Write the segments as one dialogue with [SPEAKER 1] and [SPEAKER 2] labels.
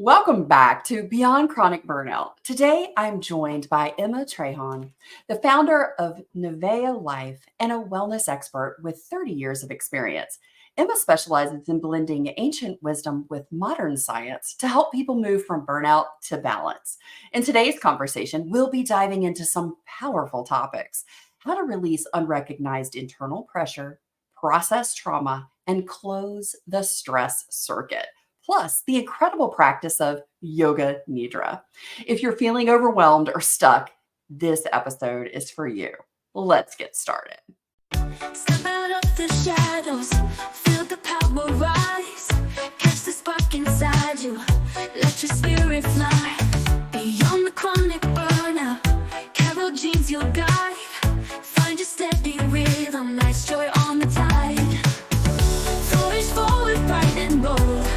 [SPEAKER 1] Welcome back to Beyond Chronic Burnout. Today, I'm joined by Emma Treharne, the founder of Nuveya Life and a wellness expert with 30 years of experience. Emma specializes in blending ancient wisdom with modern science to help people move from burnout to balance. In today's conversation, we'll be diving into some powerful topics: how to release unrecognized internal pressure, process trauma, and close the stress circuit, plus the incredible practice of yoga nidra. If you're feeling overwhelmed or stuck, this episode is for you. Let's get started.
[SPEAKER 2] Step out of the shadows, feel the power rise, catch the spark inside you, let your spirit fly, beyond the chronic burnout, carol dreams you'll guide, find your steady rhythm, life's joy on the tide, flourish forward, bright and bold.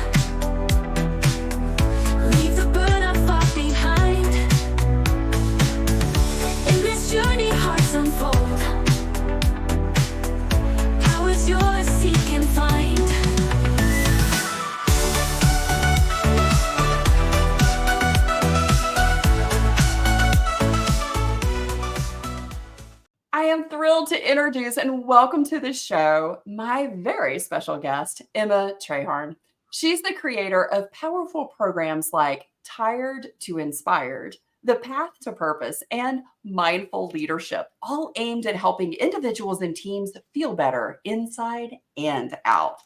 [SPEAKER 2] Journey hearts unfold. Power's yours, seek and find.
[SPEAKER 1] I am thrilled to introduce and welcome to the show my very special guest, Emma Treharne. She's the creator of powerful programs like Tired to Inspired, The Path to Purpose, and Mindful Leadership, all aimed at helping individuals and teams feel better inside and out.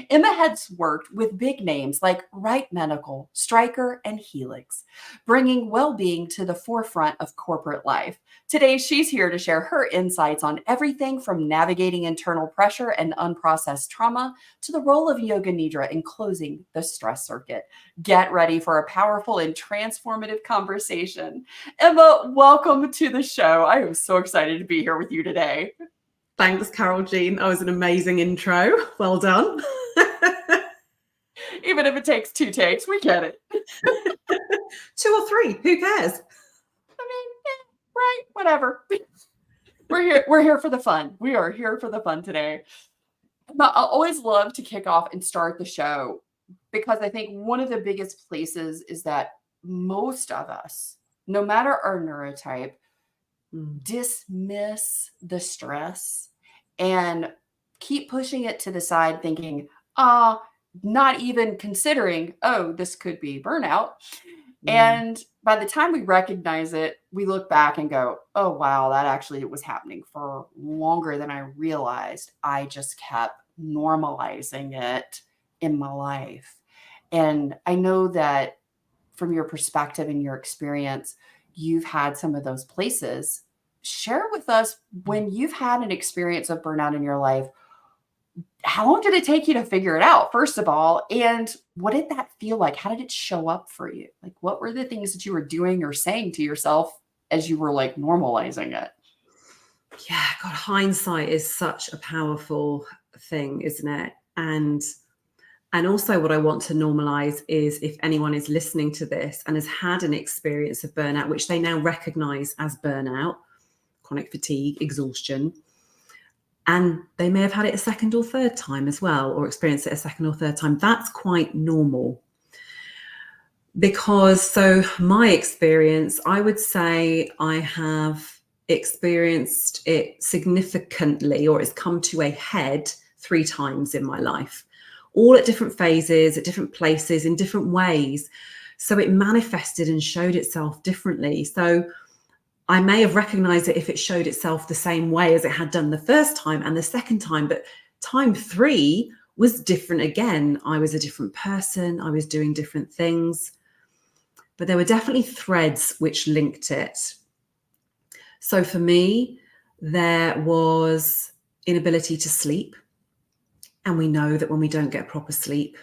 [SPEAKER 1] Emma has worked with big names like Wright Medical, Stryker, and Healx, bringing well-being to the forefront of corporate life. Today, she's here to share her insights on everything from navigating internal pressure and unprocessed trauma to the role of yoga nidra in closing the stress circuit. Get ready for a powerful and transformative conversation. Emma, welcome to the show. I am so excited to be here with you today.
[SPEAKER 3] Thanks, Carol Jean. That was an amazing intro. Well done.
[SPEAKER 1] Even if it takes 2 takes, we get it.
[SPEAKER 3] 2 or 3, who cares?
[SPEAKER 1] I mean, right, whatever. We're here for the fun. We are here for the fun today. But I always love to kick off and start the show because I think one of the biggest places is that most of us, no matter our neurotype, dismiss the stress and keep pushing it to the side, thinking, not even considering, this could be burnout. And by the time we recognize it, we look back and go, oh, wow, that actually was happening for longer than I realized. I just kept normalizing it in my life. And I know that from your perspective and your experience, you've had some of those places. Share with us, when you've had an experience of burnout in your life, how long did it take you to figure it out, first of all? And what did that feel like? How did it show up for you? Like, what were the things that you were doing or saying to yourself as you were like normalizing it?
[SPEAKER 3] Yeah, God, hindsight is such a powerful thing, isn't it? And also what I want to normalize is, if anyone is listening to this and has had an experience of burnout, which they now recognize as burnout, chronic fatigue, exhaustion, and they may have had it a second or third time as well, or experienced it a second or third time, that's quite normal. Because, so my experience, I would say I have experienced it significantly, or it's come to a head 3 times in my life, all at different phases, at different places, in different ways. So it manifested and showed itself differently. So I may have recognized it if it showed itself the same way as it had done the first time and the second time, but time 3 was different again. I was a different person. I was doing different things, but there were definitely threads which linked it. So for me, there was inability to sleep. And we know that when we don't get proper sleep,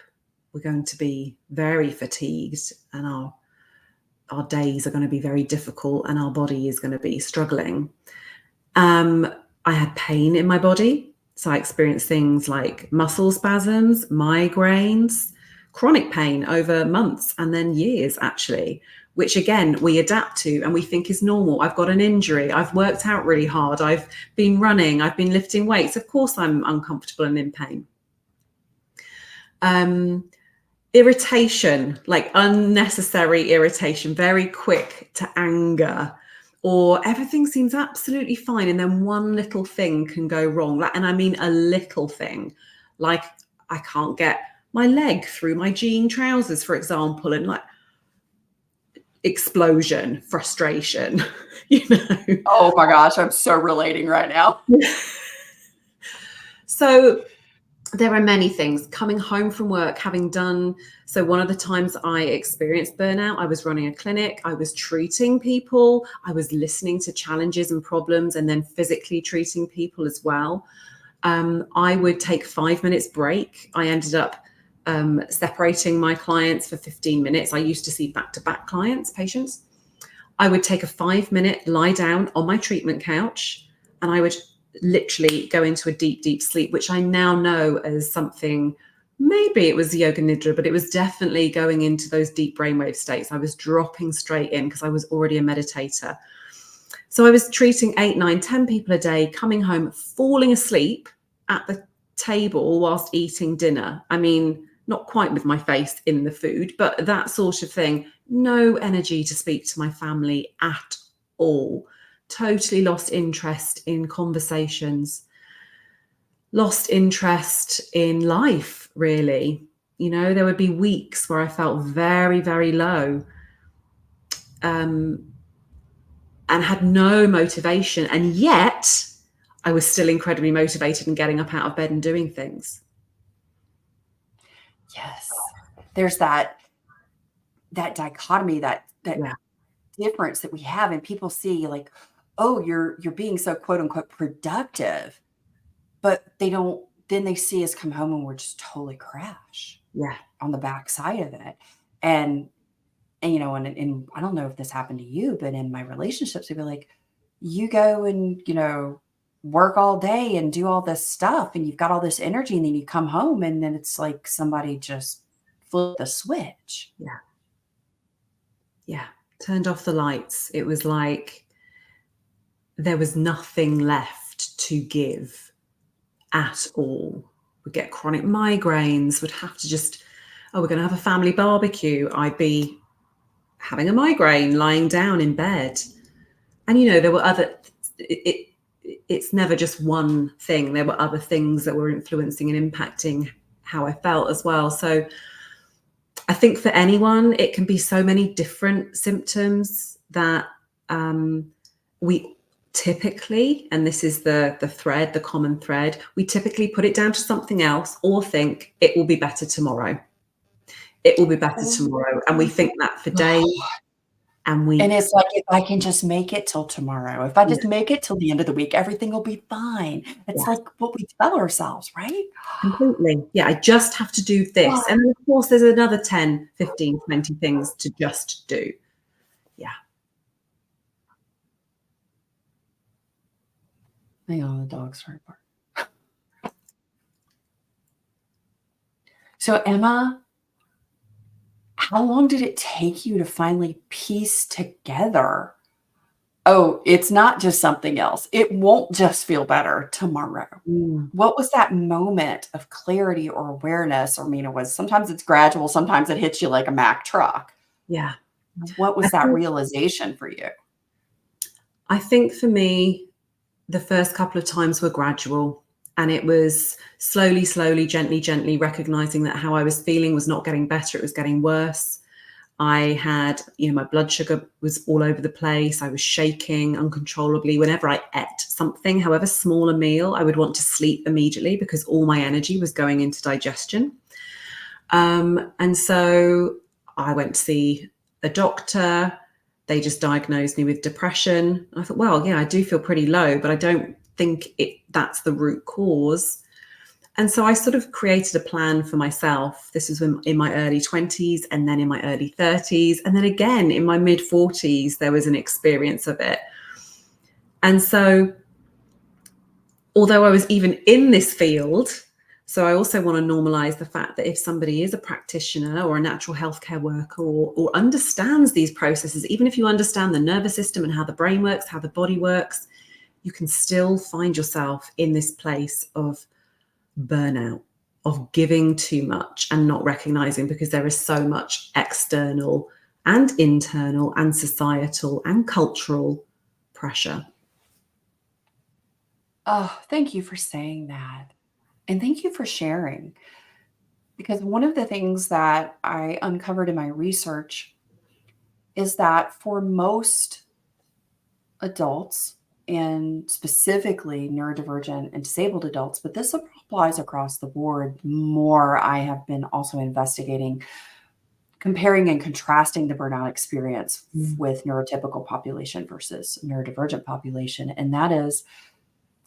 [SPEAKER 3] we're going to be very fatigued, and our days are going to be very difficult, and our body is going to be struggling. I had pain in my body. So I experienced things like muscle spasms, migraines, chronic pain over months and then years, actually, which again, we adapt to and we think is normal. I've got an injury. I've worked out really hard. I've been running. I've been lifting weights. Of course, I'm uncomfortable and in pain. irritation, like unnecessary irritation, very quick to anger, or everything seems absolutely fine and then one little thing can go wrong. And I mean a little thing, like I can't get my leg through my jean trousers, for example, and like explosion, frustration, you know.
[SPEAKER 1] Oh my gosh, I'm so relating right now.
[SPEAKER 3] So there are many things. Coming home from work, having done, so one of the times I experienced burnout, I was running a clinic, I was treating people, I was listening to challenges and problems, and then physically treating people as well. I would take 5 minutes break. I ended up separating my clients for 15 minutes. I used to see back-to-back patients. I would take a 5-minute lie down on my treatment couch, and I would literally go into a deep, deep sleep, which I now know as something, maybe it was yoga nidra, but it was definitely going into those deep brainwave states. I was dropping straight in because I was already a meditator. So I was treating 8, 9, 10 people a day, coming home, falling asleep at the table whilst eating dinner. I mean, not quite with my face in the food, but that sort of thing. No energy to speak to my family at all. Totally lost interest in conversations, lost interest in life, really. You know, there would be weeks where I felt very, very low, and had no motivation. And yet I was still incredibly motivated and getting up out of bed and doing things.
[SPEAKER 1] Yes. There's that dichotomy, that
[SPEAKER 3] Yeah.
[SPEAKER 1] difference that we have, and people see like, oh, you're being so quote unquote productive, but then they see us come home and we're just totally crash
[SPEAKER 3] Yeah.
[SPEAKER 1] on the backside of it. And you know, and I don't know if this happened to you, but in my relationships, we'd be like, you go and, you know, work all day and do all this stuff and you've got all this energy, and then you come home and then it's like somebody just flipped the switch.
[SPEAKER 3] Yeah. Yeah. Turned off the lights. It was like there was nothing left to give at all. Would get chronic migraines, would have to just, oh, we're going to have a family barbecue. I'd be having a migraine, lying down in bed. And, you know, there were other, it's never just one thing. There were other things that were influencing and impacting how I felt as well. So I think for anyone, it can be so many different symptoms that we typically, and this is the common thread, we typically put it down to something else or think it will be better tomorrow. It will be better tomorrow. And we think that for days and weeks.
[SPEAKER 1] And it's like, if I can just make it till tomorrow, if I just make it till the end of the week, everything will be fine. It's like what we tell ourselves, right?
[SPEAKER 3] Completely. Yeah, I just have to do this. And then, of course, there's another 10, 15, 20 things to just do. Yeah.
[SPEAKER 1] Hang on, the dog's starting to bark. So, Emma, how long did it take you to finally piece together, oh, it's not just something else. It won't just feel better tomorrow. What was that moment of clarity or awareness? Or, I mean, it was, sometimes it's gradual, sometimes it hits you like a Mack truck.
[SPEAKER 3] Yeah.
[SPEAKER 1] What was that realization for you?
[SPEAKER 3] I think for me, the first couple of times were gradual. And it was slowly, gently recognizing that how I was feeling was not getting better. It was getting worse. I had, you know, my blood sugar was all over the place. I was shaking uncontrollably. Whenever I ate something, however small a meal, I would want to sleep immediately because all my energy was going into digestion. And so I went to see a doctor. They just diagnosed me with depression. I thought, well, yeah, I do feel pretty low, but I don't think that's the root cause. And so I sort of created a plan for myself. This was in my early 20s, and then in my early 30s. And then again, in my mid 40s, there was an experience of it. And so although I was even in this field, so I also want to normalize the fact that if somebody is a practitioner or a natural healthcare worker or understands these processes, even if you understand the nervous system and how the brain works, how the body works, you can still find yourself in this place of burnout, of giving too much and not recognizing, because there is so much external and internal and societal and cultural pressure.
[SPEAKER 1] Oh, thank you for saying that. And thank you for sharing. Because one of the things that I uncovered in my research is that for most adults, and specifically neurodivergent and disabled adults, but this applies across the board more. I have been also investigating, comparing and contrasting the burnout experience with neurotypical population versus neurodivergent population. And that is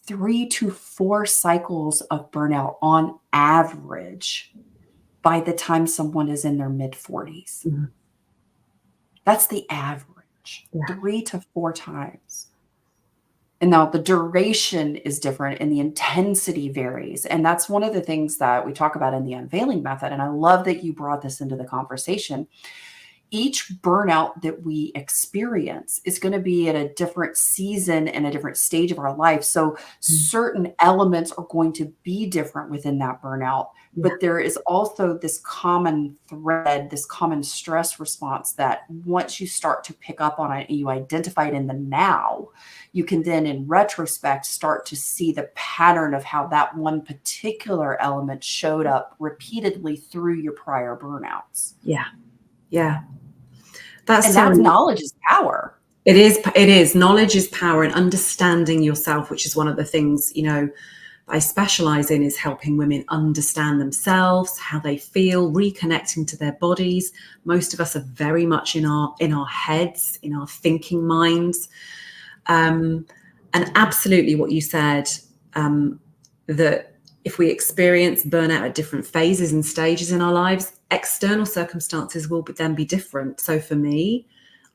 [SPEAKER 1] 3 to 4 cycles of burnout on average by the time someone is in their mid 40s.
[SPEAKER 3] Mm-hmm.
[SPEAKER 1] That's the average,
[SPEAKER 3] Yeah.
[SPEAKER 1] 3 to 4 times. And now the duration is different and the intensity varies. And that's one of the things that we talk about in the unveiling method. And I love that you brought this into the conversation. Each burnout that we experience is going to be at a different season and a different stage of our life. So certain elements are going to be different within that burnout. But there is also this common thread, this common stress response that once you start to pick up on it and you identify it in the now, you can then in retrospect start to see the pattern of how that one particular element showed up repeatedly through your prior burnouts.
[SPEAKER 3] Yeah. Yeah.
[SPEAKER 1] And that's knowledge is power.
[SPEAKER 3] It is. Knowledge is power, and understanding yourself, which is one of the things, I specialize in, is helping women understand themselves, how they feel, reconnecting to their bodies. Most of us are very much in our heads, in our thinking minds. And absolutely what you said, that if we experience burnout at different phases and stages in our lives, external circumstances will then be different. So for me,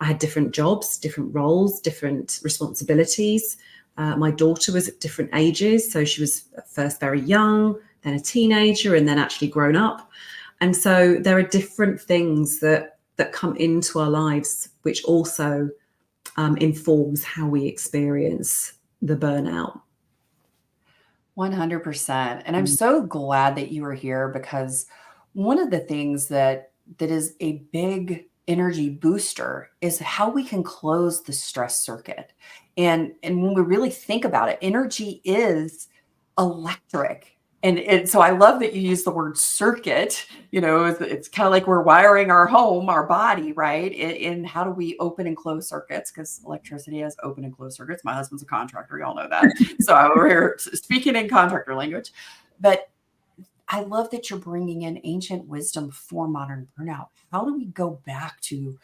[SPEAKER 3] I had different jobs, different roles, different responsibilities. My daughter was at different ages. So she was at first very young, then a teenager, and then actually grown up. And so there are different things that come into our lives, which also informs how we experience the burnout.
[SPEAKER 1] 100%. And I'm so glad that you are here, because one of the things that is a big energy booster is how we can close the stress circuit. And when we really think about it, energy is electric. And so I love that you use the word circuit. It's kind of like we're wiring our home, our body, right? In how do we open and close circuits? Because electricity has open and close circuits. My husband's a contractor. Y'all know that. So I'm over here speaking in contractor language. But I love that you're bringing in ancient wisdom for modern burnout. How do we go back to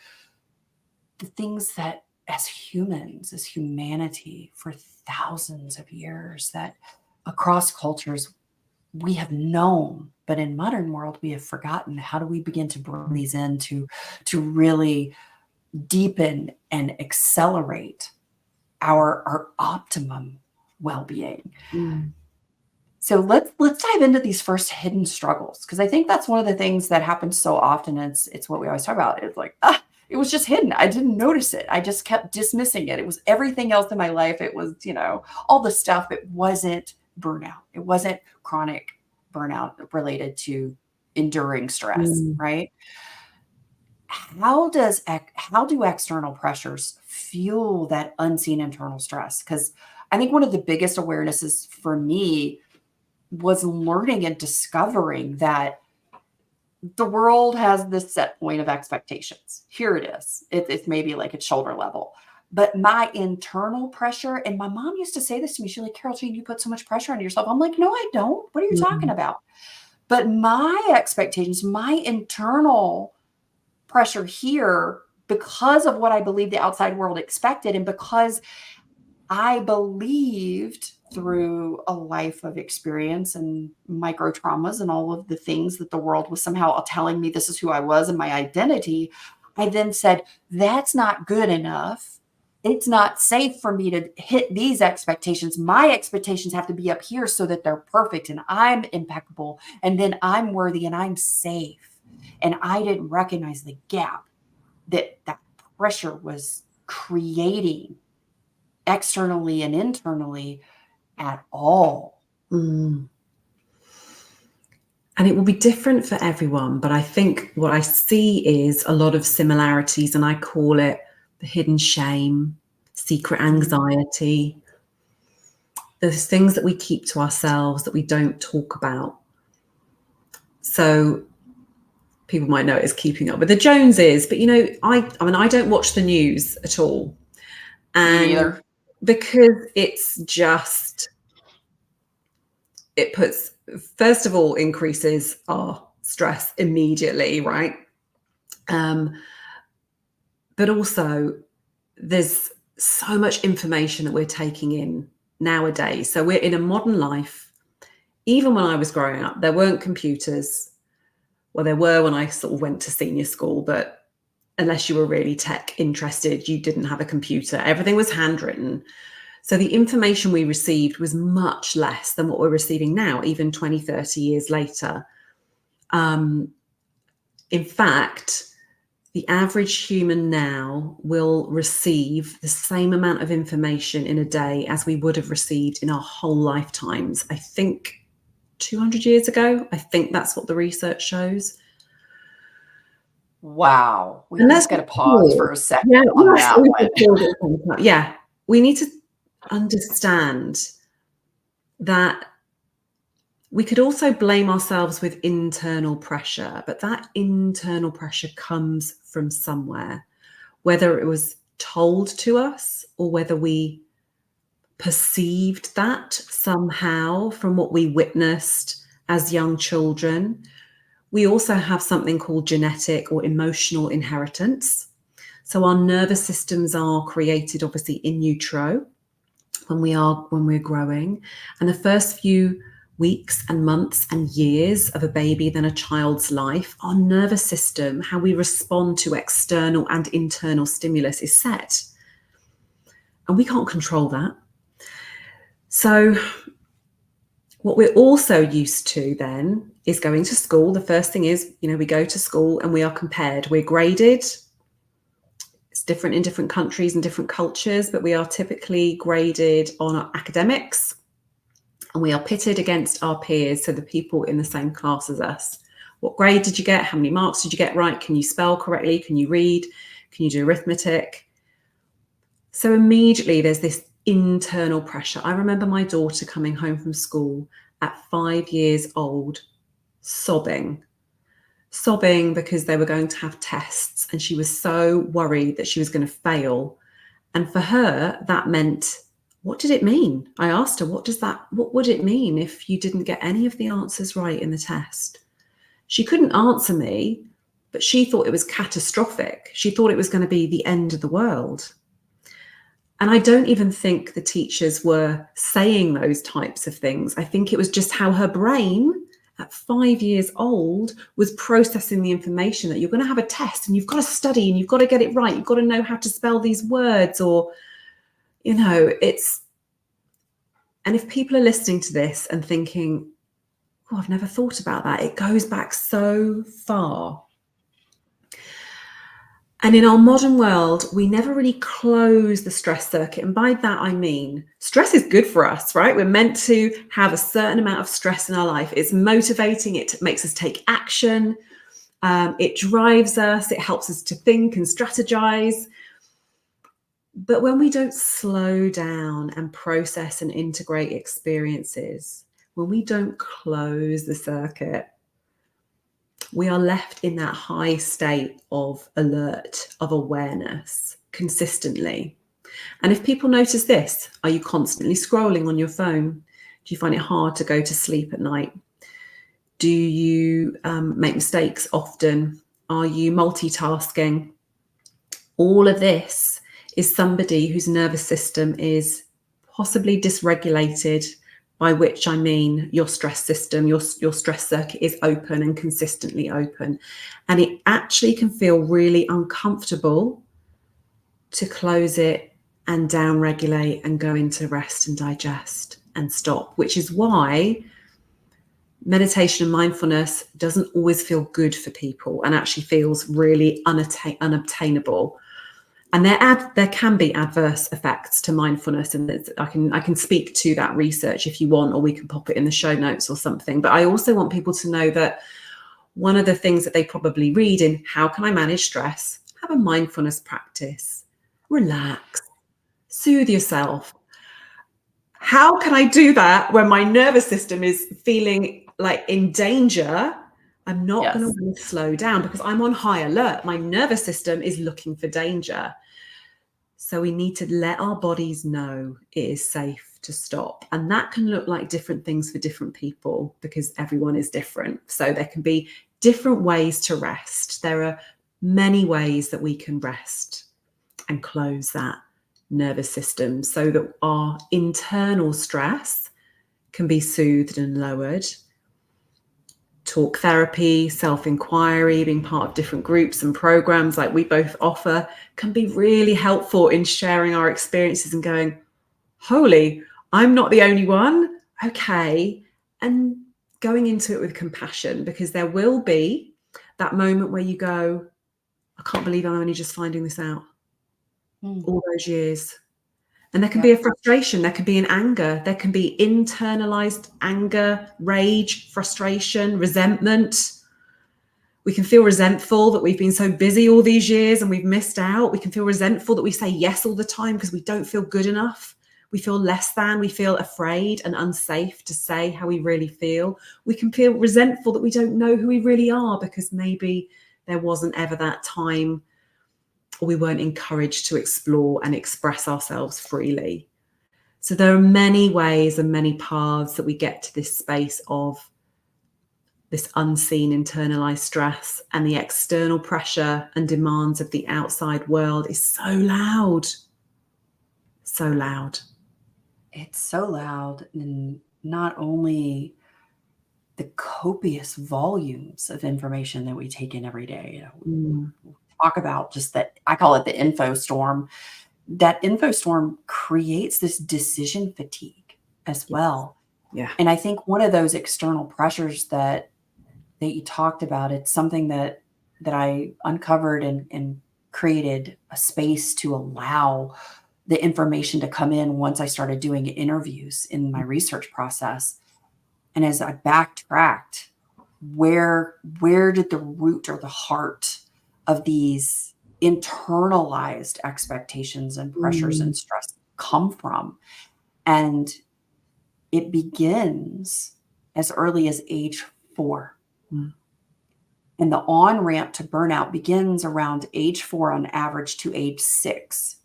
[SPEAKER 1] the things that as humans, as humanity, for thousands of years, that across cultures we have known, but in modern world we have forgotten? How do we begin to bring these in to really deepen and accelerate our optimum well-being? So let's dive into these first hidden struggles, because I think that's one of the things that happens so often. It's what we always talk about. It's like, it was just hidden. I didn't notice it. I just kept dismissing it. It was everything else in my life. It was, all the stuff. It wasn't burnout. It wasn't chronic burnout related to enduring stress, right? How do external pressures fuel that unseen internal stress? Because I think one of the biggest awarenesses for me was learning and discovering that the world has this set point of expectations. Here it is. It's maybe like at shoulder level. But my internal pressure, and my mom used to say this to me, she's like, Carol Jean, you put so much pressure on yourself. I'm like, no, I don't. What are you talking about? But my expectations, my internal pressure here, because of what I believe the outside world expected, and because I believed through a life of experience and micro traumas and all of the things that the world was somehow telling me this is who I was and my identity, I then said, that's not good enough. It's not safe for me to hit these expectations. My expectations have to be up here so that they're perfect and I'm impeccable, and then I'm worthy and I'm safe. And I didn't recognize the gap that pressure was creating externally and internally at all.
[SPEAKER 3] And And it will be different for everyone. But I think what I see is a lot of similarities, and I call it the hidden shame, secret anxiety. There's things that we keep to ourselves that we don't talk about. So people might know it as keeping up with the Joneses, but I mean, I don't watch the news at all. And
[SPEAKER 1] Me neither.
[SPEAKER 3] Because it's just, it puts, first of all, increases our stress immediately, right? But also there's so much information that we're taking in nowadays. So we're in a modern life. Even when I was growing up, there weren't computers. Well, there were when I sort of went to senior school, but unless you were really tech interested, you didn't have a computer. Everything was handwritten. So the information we received was much less than what we're receiving now, even 20, 30 years later. In fact, the average human now will receive the same amount of information in a day as we would have received in our whole lifetimes. I think 200 years ago, I think that's what the research shows.
[SPEAKER 1] Wow. We
[SPEAKER 3] And
[SPEAKER 1] just got to pause for a second
[SPEAKER 3] Yeah,
[SPEAKER 1] on that one.
[SPEAKER 3] Yeah, we need to understand that we could also blame ourselves with internal pressure, but that internal pressure comes from somewhere, whether it was told to us or whether we perceived that somehow from what we witnessed as young children. We also have something called genetic or emotional inheritance. So our nervous systems are created obviously in utero when we're growing, and the first few weeks and months and years of a baby, then a child's life, our nervous system, how we respond to external and internal stimulus is set. And we can't control that. So what we're also used to then is going to school. The first thing is, we go to school and we are compared. We're graded. It's different in different countries and different cultures, but we are typically graded on our academics. And we are pitted against our peers, so the people in the same class as us. What grade did you get? How many marks did you get right? Can you spell correctly? Can you read? Can you do arithmetic? So immediately there's this internal pressure. I remember my daughter coming home from school at 5 years old, sobbing because they were going to have tests, and she was so worried that she was going to fail. And for her, that meant, what did it mean? I asked her, what would it mean if you didn't get any of the answers right in the test? She couldn't answer me, but she thought it was catastrophic. She thought it was going to be the end of the world. And I don't even think the teachers were saying those types of things. I think it was just how her brain at 5 years old was processing the information that you're going to have a test and you've got to study and you've got to get it right. You've got to know how to spell these words, or it's, and if people are listening to this and thinking, oh, I've never thought about that, it goes back so far. And in our modern world, we never really close the stress circuit. And by that, I mean, stress is good for us, right? We're meant to have a certain amount of stress in our life. It's motivating. It makes us take action. It drives us. It helps us to think and strategize. But when we don't slow down and process and integrate experiences, when we don't close the circuit, we are left in that high state of alert, of awareness consistently. And if people notice this, are you constantly scrolling on your phone? Do you find it hard to go to sleep at night? Do you make mistakes often? Are you multitasking? All of this is somebody whose nervous system is possibly dysregulated, by which I mean your stress system, your stress circuit is open and consistently open. And it actually can feel really uncomfortable to close it and downregulate and go into rest and digest and stop, which is why meditation and mindfulness doesn't always feel good for people and actually feels really unobtainable. And there can be adverse effects to mindfulness, and I can speak to that research if you want, or we can pop it in the show notes or something. But I also want people to know that one of the things that they probably read in How Can I Manage Stress? Have a mindfulness practice, relax, soothe yourself. How can I do that when my nervous system is feeling like in danger? I'm not going to slow down because I'm on high alert. My nervous system is looking for danger. So we need to let our bodies know it is safe to stop. And that can look like different things for different people because everyone is different. So there can be different ways to rest. There are many ways that we can rest and close that nervous system so that our internal stress can be soothed and lowered. Talk therapy, self-inquiry, being part of different groups and programs like we both offer can be really helpful in sharing our experiences and going, holy, I'm not the only one. Okay. And going into it with compassion, because there will be that moment where you go, I can't believe I'm only just finding this out all those years. And there can be a frustration, there can be an anger, there can be internalized anger, rage, frustration, resentment. We can feel resentful that we've been so busy all these years and we've missed out. We can feel resentful that we say yes all the time because we don't feel good enough. We feel less than, we feel afraid and unsafe to say how we really feel. We can feel resentful that we don't know who we really are because maybe there wasn't ever that time, or we weren't encouraged to explore and express ourselves freely. So there are many ways and many paths that we get to this space of this unseen internalized stress, and the external pressure and demands of the outside world is so loud. So loud.
[SPEAKER 1] It's so loud, and not only the copious volumes of information that we take in every day. Talk about just that, I call it the info storm. That info storm creates this decision fatigue as well.
[SPEAKER 3] Yeah.
[SPEAKER 1] And I think one of those external pressures that you talked about, it's something that I uncovered and created a space to allow the information to come in once I started doing interviews in my research process. And as I backtracked, where did the root or the heart of these internalized expectations and pressures and stress come from? And it begins as early as age 4. And the on-ramp to burnout begins around age 4 on average to age 6.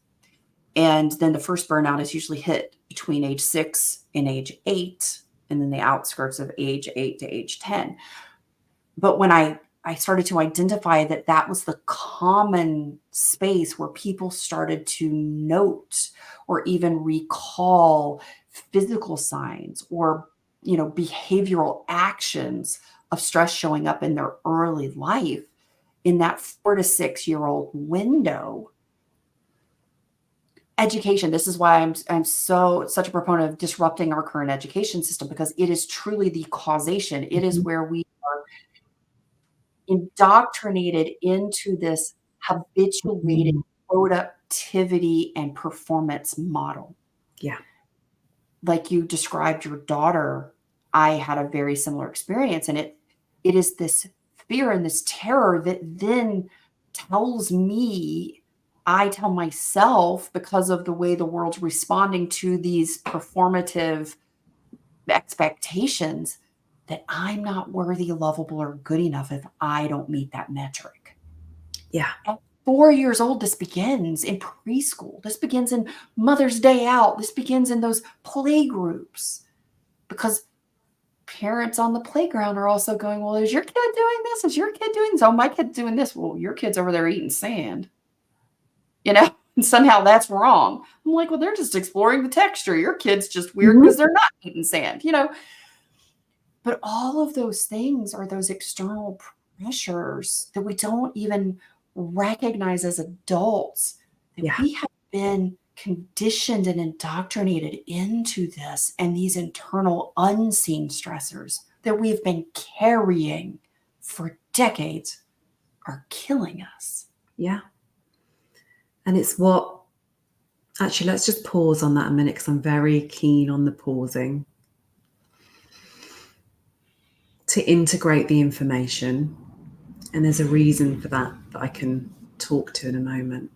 [SPEAKER 1] And then the first burnout is usually hit between age 6 and age 8, and then the outskirts of age 8 to age 10. But when I started to identify that that was the common space where people started to note or even recall physical signs or, behavioral actions of stress showing up in their early life, in that 4 to 6-year-old window. Education. This is why I'm such a proponent of disrupting our current education system, because it is truly the causation. It is where we are indoctrinated into this habituated productivity and performance model.
[SPEAKER 3] Yeah.
[SPEAKER 1] Like you described your daughter, I had a very similar experience, and it is this fear and this terror that then tells me, I tell myself, because of the way the world's responding to these performative expectations, that I'm not worthy, lovable, or good enough if I don't meet that metric.
[SPEAKER 3] Yeah.
[SPEAKER 1] At 4 years old, this begins in preschool. This begins in Mother's Day Out. This begins in those play groups, because parents on the playground are also going, well, is your kid doing this? Is your kid doing this? Oh, my kid's doing this. Well, your kid's over there eating sand. And somehow that's wrong. I'm like, well, they're just exploring the texture. Your kid's just weird because they're not eating sand, But all of those things are those external pressures that we don't even recognize as adults, that we have been conditioned and indoctrinated into this, and these internal unseen stressors that we've been carrying for decades are killing us.
[SPEAKER 3] Yeah. And it's what, actually, let's just pause on that a minute because I'm very keen on the pausing. To integrate the information. And there's a reason for that I can talk to in a moment.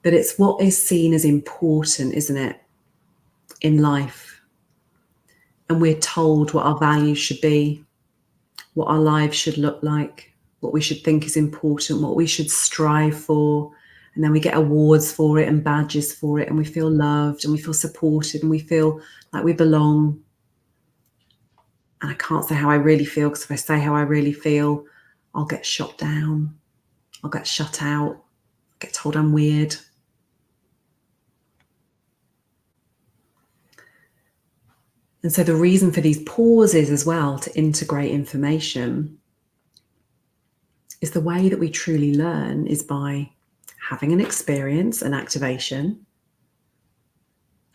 [SPEAKER 3] But it's what is seen as important, isn't it, in life? And we're told what our values should be, what our lives should look like, what we should think is important, what we should strive for. And then we get awards for it and badges for it, and we feel loved and we feel supported and we feel like we belong. And I can't say how I really feel, because if I say how I really feel, I'll get shot down, I'll get shut out, I'll get told I'm weird. And so the reason for these pauses as well, to integrate information, is the way that we truly learn is by having an experience, an activation,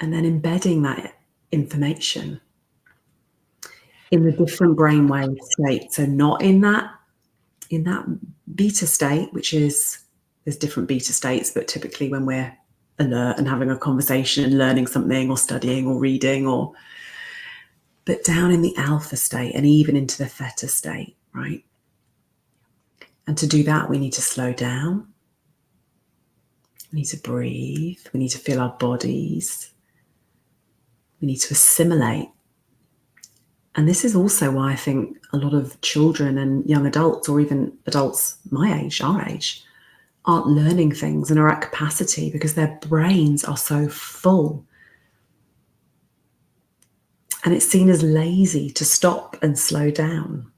[SPEAKER 3] and then embedding that information in the different brainwave states. So not in that beta state, which is, there's different beta states, but typically when we're alert and having a conversation and learning something or studying or reading, but down in the alpha state and even into the theta state, right? And to do that, we need to slow down. We need to breathe. We need to feel our bodies. We need to assimilate. And this is also why I think a lot of children and young adults, or even adults my age, our age, aren't learning things and are at capacity, because their brains are so full. And it's seen as lazy to stop and slow down.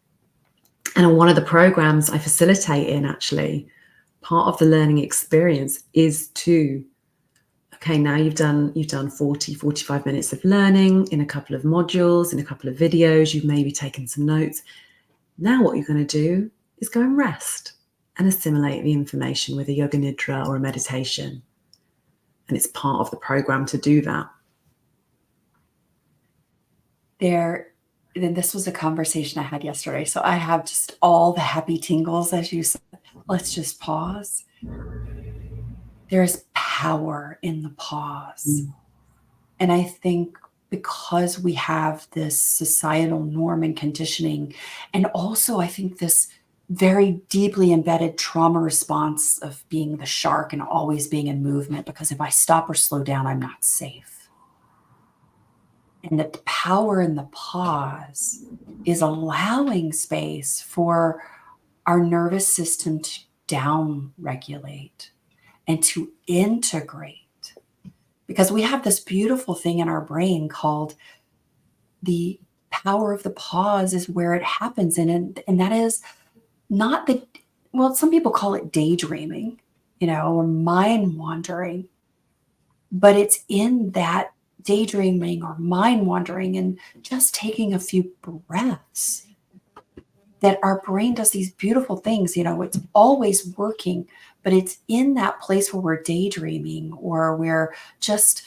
[SPEAKER 3] And one of the programs I facilitate in, actually, part of the learning experience is to, okay, now you've done 40, 45 minutes of learning in a couple of modules, in a couple of videos, you've maybe taken some notes. Now what you're going to do is go and rest and assimilate the information with a yoga nidra or a meditation. And it's part of the program to do that.
[SPEAKER 1] Then this was a conversation I had yesterday. So I have just all the happy tingles, as you said. Let's just pause. There's power in the pause. And I think because we have this societal norm and conditioning, and also I think this very deeply embedded trauma response of being the shark and always being in movement, because if I stop or slow down, I'm not safe. And the power in the pause is allowing space for our nervous system to down regulate and to integrate. Because we have this beautiful thing in our brain called the power of the pause, is where it happens. And that is not the, well, some people call it daydreaming, or mind wandering, but it's in that daydreaming or mind wandering and just taking a few breaths that our brain does these beautiful things. It's always working, but it's in that place where we're daydreaming or we're just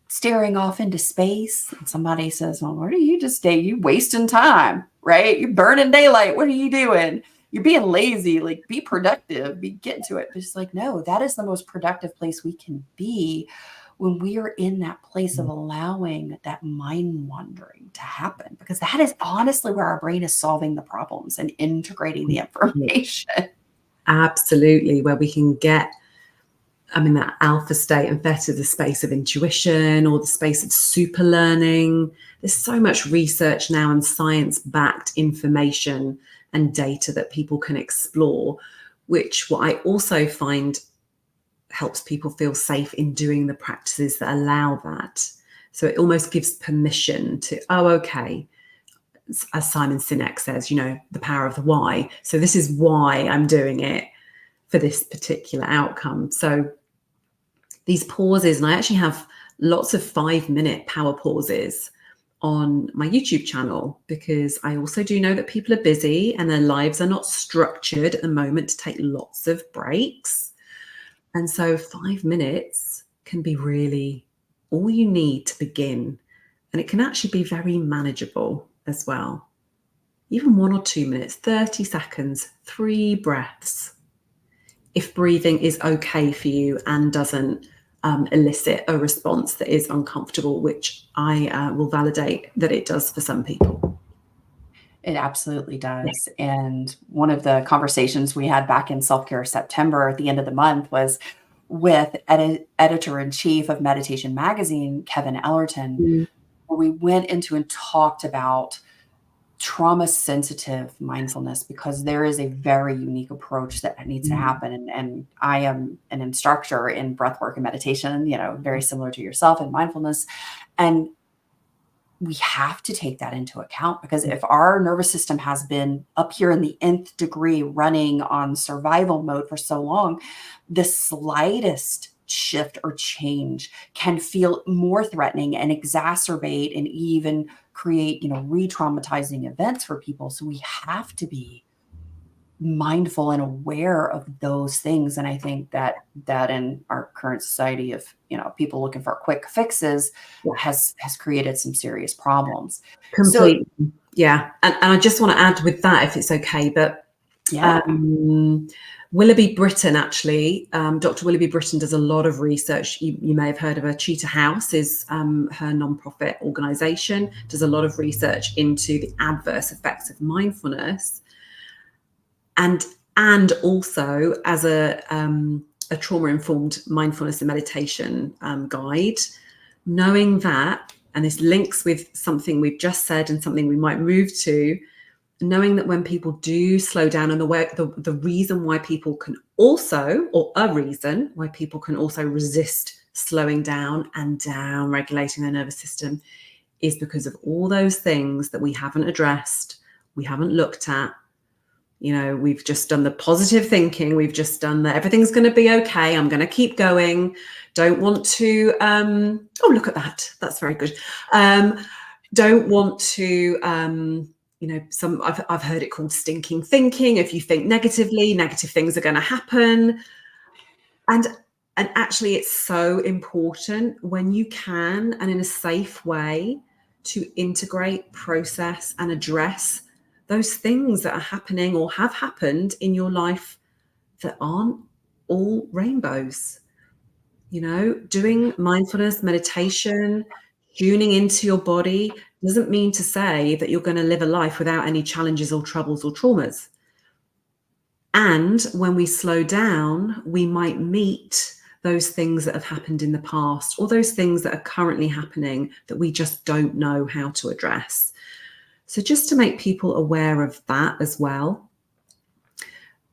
[SPEAKER 1] staring off into space. And somebody says, well, what are you you wasting time, right? You're burning daylight. What are you doing? You're being lazy. Like, be productive, get to it. But it's like, no, that is the most productive place we can be, when we are in that place of allowing that mind wandering to happen, because that is honestly where our brain is solving the problems and integrating the information.
[SPEAKER 3] Absolutely, where we can get, that alpha state and theta, the space of intuition or the space of super learning. There's so much research now and science-backed information and data that people can explore, which what I also find helps people feel safe in doing the practices that allow that. So it almost gives permission to, okay, as Simon Sinek says, the power of the why. So this is why I'm doing it, for this particular outcome. So these pauses, and I actually have lots of 5-minute power pauses on my YouTube channel, because I also do know that people are busy and their lives are not structured at the moment to take lots of breaks. And so 5 minutes can be really all you need to begin. And it can actually be very manageable as well. Even 1 or 2 minutes, 30 seconds, 3 breaths. if breathing is okay for you and doesn't elicit a response that is uncomfortable, which I will validate that it does for some people.
[SPEAKER 1] It absolutely does. And one of the conversations we had back in Self-Care September at the end of the month was with editor-in-chief of Meditation Magazine, Kevin Ellerton,
[SPEAKER 3] Mm.
[SPEAKER 1] where we went into and talked about trauma sensitive mindfulness, because there is a very unique approach that needs to happen. And I am an instructor in breathwork and meditation, very similar to yourself in mindfulness. And we have to take that into account, because if our nervous system has been up here in the nth degree running on survival mode for so long, the slightest shift or change can feel more threatening and exacerbate and even create, re-traumatizing events for people. So we have to be mindful and aware of those things. And I think that in our current society of, people looking for quick fixes has created some serious problems.
[SPEAKER 3] Completely. Yeah. And I just want to add with that, if it's okay, but
[SPEAKER 1] Yeah.
[SPEAKER 3] Willoughby Britton, actually, Dr. Willoughby Britton does a lot of research. You may have heard of her. Cheetah House is her nonprofit organization, does a lot of research into the adverse effects of mindfulness. And also as a trauma-informed mindfulness and meditation guide, knowing that, and this links with something we've just said and something we might move to, knowing that when people do slow down, and the reason why people can also, or a reason why people can also resist slowing down and down regulating their nervous system, is because of all those things that we haven't addressed, we haven't looked at. We've just done the positive thinking. We've just done that everything's going to be okay. I'm going to keep going. Don't want to, oh, look at that. That's very good. Don't want to, I've heard it called stinking thinking. If you think negatively, negative things are going to happen. And actually it's so important when you can, and in a safe way, to integrate, process, and address those things that are happening or have happened in your life that aren't all rainbows. Doing mindfulness, meditation, tuning into your body doesn't mean to say that you're going to live a life without any challenges or troubles or traumas. And when we slow down, we might meet those things that have happened in the past, or those things that are currently happening that we just don't know how to address. So just to make people aware of that as well,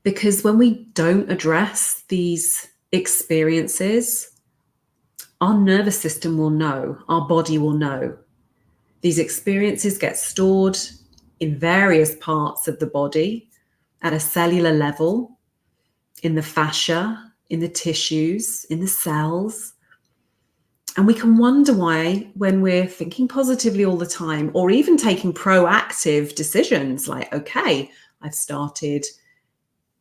[SPEAKER 3] because when we don't address these experiences, our nervous system will know, our body will know. These experiences get stored in various parts of the body at a cellular level, in the fascia, in the tissues, in the cells. And we can wonder why, when we're thinking positively all the time, or even taking proactive decisions like, okay, I've started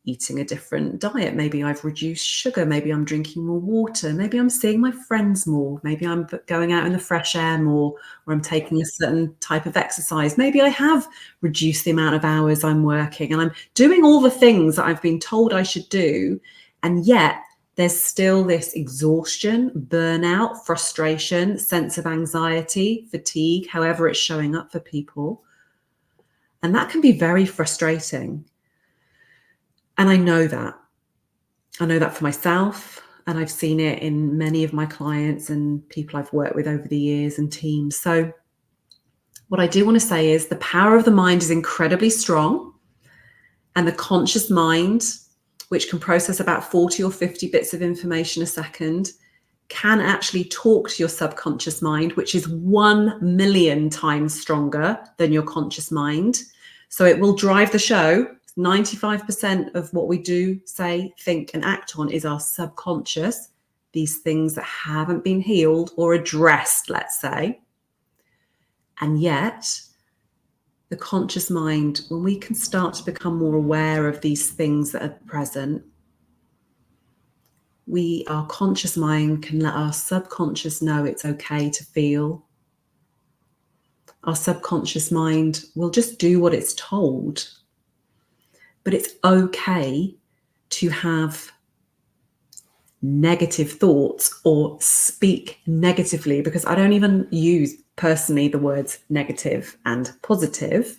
[SPEAKER 3] eating a different diet. Maybe I've reduced sugar. Maybe I'm drinking more water. Maybe I'm seeing my friends more. Maybe I'm going out in the fresh air more, or I'm taking a certain type of exercise. Maybe I have reduced the amount of hours I'm working, and I'm doing all the things that I've been told I should do. And yet there's still this exhaustion, burnout, frustration, sense of anxiety, fatigue, however it's showing up for people. And that can be very frustrating. And I know that. I know that for myself, and I've seen it in many of my clients and people I've worked with over the years and teams. So what I do want to say is the power of the mind is incredibly strong, and the conscious mind, which can process about 40 or 50 bits of information a second, can actually talk to your subconscious mind, which is 1 million times stronger than your conscious mind. So it will drive the show. 95% of what we do, say, think, and act on is our subconscious, these things that haven't been healed or addressed, let's say. And yet, the conscious mind, when we can start to become more aware of these things that are present, our conscious mind can let our subconscious know it's okay to feel. Our subconscious mind will just do what it's told. But it's okay to have negative thoughts or speak negatively, because I don't even use personally the words negative and positive.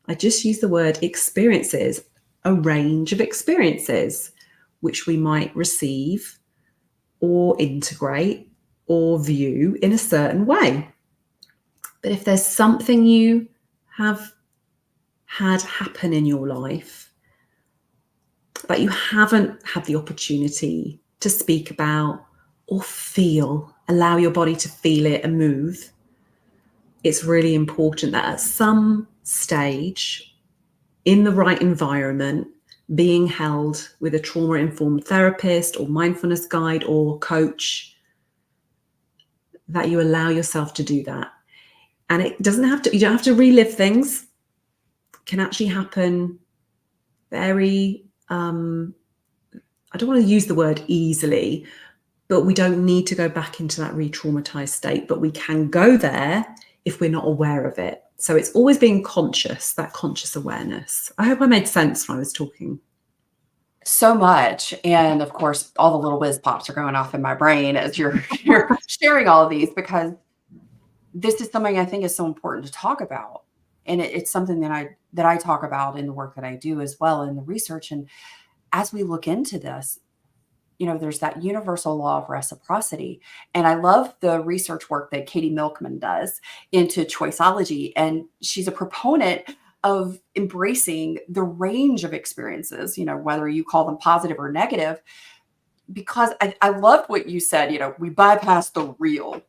[SPEAKER 3] I just use the word experiences, a range of experiences which we might receive or integrate or view in a certain way. But if there's something you have had happen in your life that you haven't had the opportunity to speak about or feel, allow your body to feel it and move, it's really important that at some stage, in the right environment, being held with a trauma-informed therapist or mindfulness guide or coach, that you allow yourself to do that. And it doesn't have to, you don't have to relive things. It can actually happen very, I don't want to use the word easily, but we don't need to go back into that re-traumatized state, but we can go there if we're not aware of it. So it's always being conscious, that conscious awareness. I hope I made sense when I was talking.
[SPEAKER 1] So much. And of course, all the little whiz pops are going off in my brain as you're sharing all of these, because this is something I think is so important to talk about. And it's something that I talk about in the work that I do as well in the research. And as we look into this, there's that universal law of reciprocity. And I love the research work that Katie Milkman does into choiceology. And she's a proponent of embracing the range of experiences, whether you call them positive or negative, because I loved what you said, we bypass the real.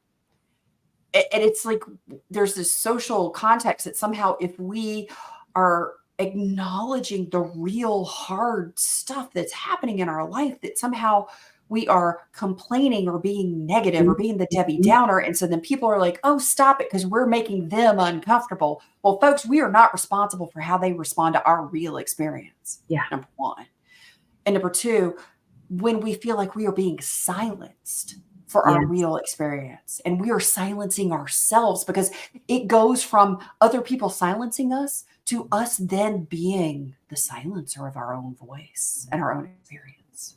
[SPEAKER 1] And it's like there's this social context that somehow if we are acknowledging the real hard stuff that's happening in our life, that somehow we are complaining or being negative or being the Debbie Downer. And so then people are like, oh, stop it, because we're making them uncomfortable. Well, folks, we are not responsible for how they respond to our real experience.
[SPEAKER 3] Yeah.
[SPEAKER 1] Number one. And number two, when we feel like we are being silenced for our real experience, and we are silencing ourselves, because it goes from other people silencing us to us then being the silencer of our own voice and our own experience.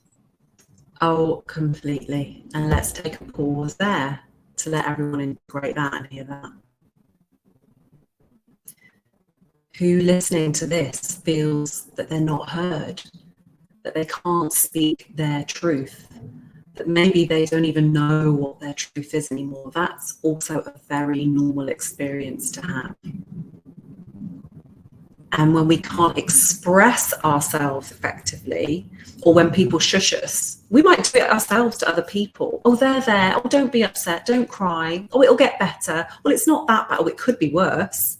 [SPEAKER 3] Oh, completely. And let's take a pause there to let everyone integrate that and hear that. Who listening to this feels that they're not heard, that they can't speak their truth, that maybe they don't even know what their truth is anymore? That's also a very normal experience to have. And when we can't express ourselves effectively, or when people shush us, we might do it ourselves to other people. Oh, they're there. Oh, don't be upset. Don't cry. Oh, it'll get better. Well, it's not that bad. Oh, it could be worse.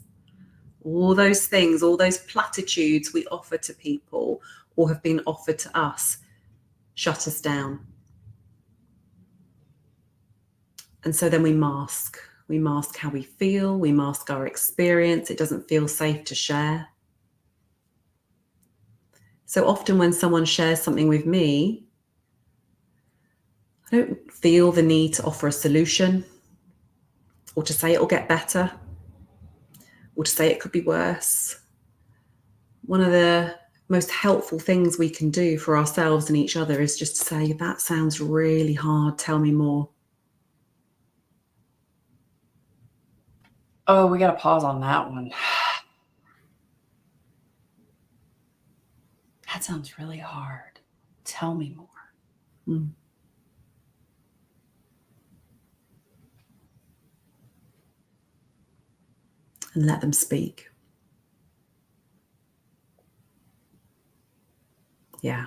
[SPEAKER 3] All those things, all those platitudes we offer to people or have been offered to us, shut us down. And so then we mask. We mask how we feel. We mask our experience. It doesn't feel safe to share. So often when someone shares something with me, I don't feel the need to offer a solution or to say it'll get better or to say it could be worse. One of the most helpful things we can do for ourselves and each other is just to say, that sounds really hard. Tell me more.
[SPEAKER 1] Oh, we got to pause on that one. That sounds really hard. Tell me more.
[SPEAKER 3] Mm. And let them speak. Yeah.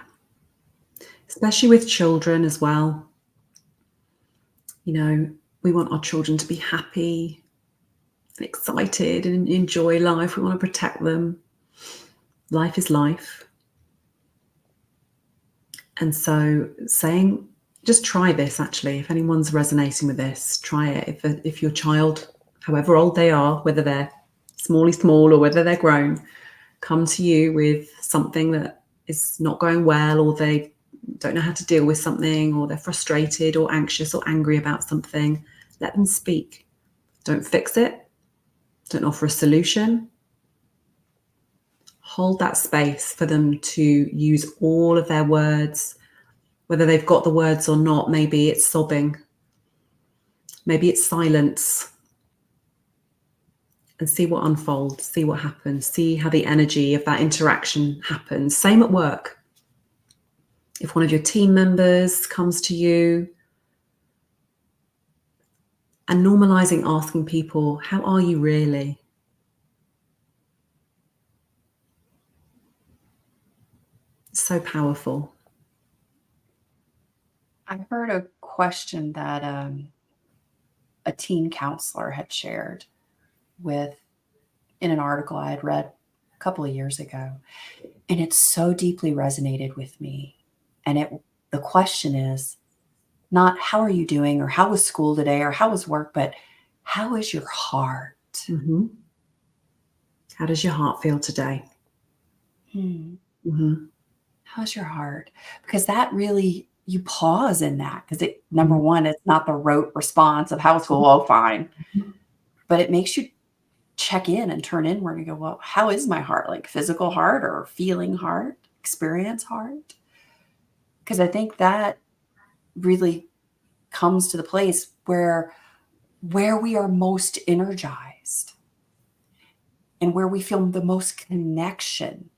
[SPEAKER 3] Especially with children as well. We want our children to be happy and excited and enjoy life. We want to protect them. Life is life. And so saying, just try this actually. If anyone's resonating with this, try it. If your child, however old they are, whether they're small or whether they're grown, come to you with something that is not going well, or they don't know how to deal with something, or they're frustrated or anxious or angry about something, let them speak. Don't fix it. Don't offer a solution. Hold that space for them to use all of their words, whether they've got the words or not. Maybe it's sobbing, maybe it's silence, and see what unfolds, see what happens, see how the energy of that interaction happens. Same at work. If one of your team members comes to you, and normalizing asking people, how are you really? It's so powerful.
[SPEAKER 1] I heard a question that a teen counselor had shared in an article I had read a couple of years ago, and it so deeply resonated with me. And the question is not how are you doing or how was school today or how was work, but how is your heart?
[SPEAKER 3] Mm-hmm. How does your heart feel today? Mm-hmm.
[SPEAKER 1] How's your heart? Because that really, you pause in that because number one, it's not the rote response of how's school, oh, fine. But it makes you check in and turn inward and go, well, how is my heart? Like physical heart or feeling heart, experience heart? Because I think that really comes to the place where we are most energized and where we feel the most connection.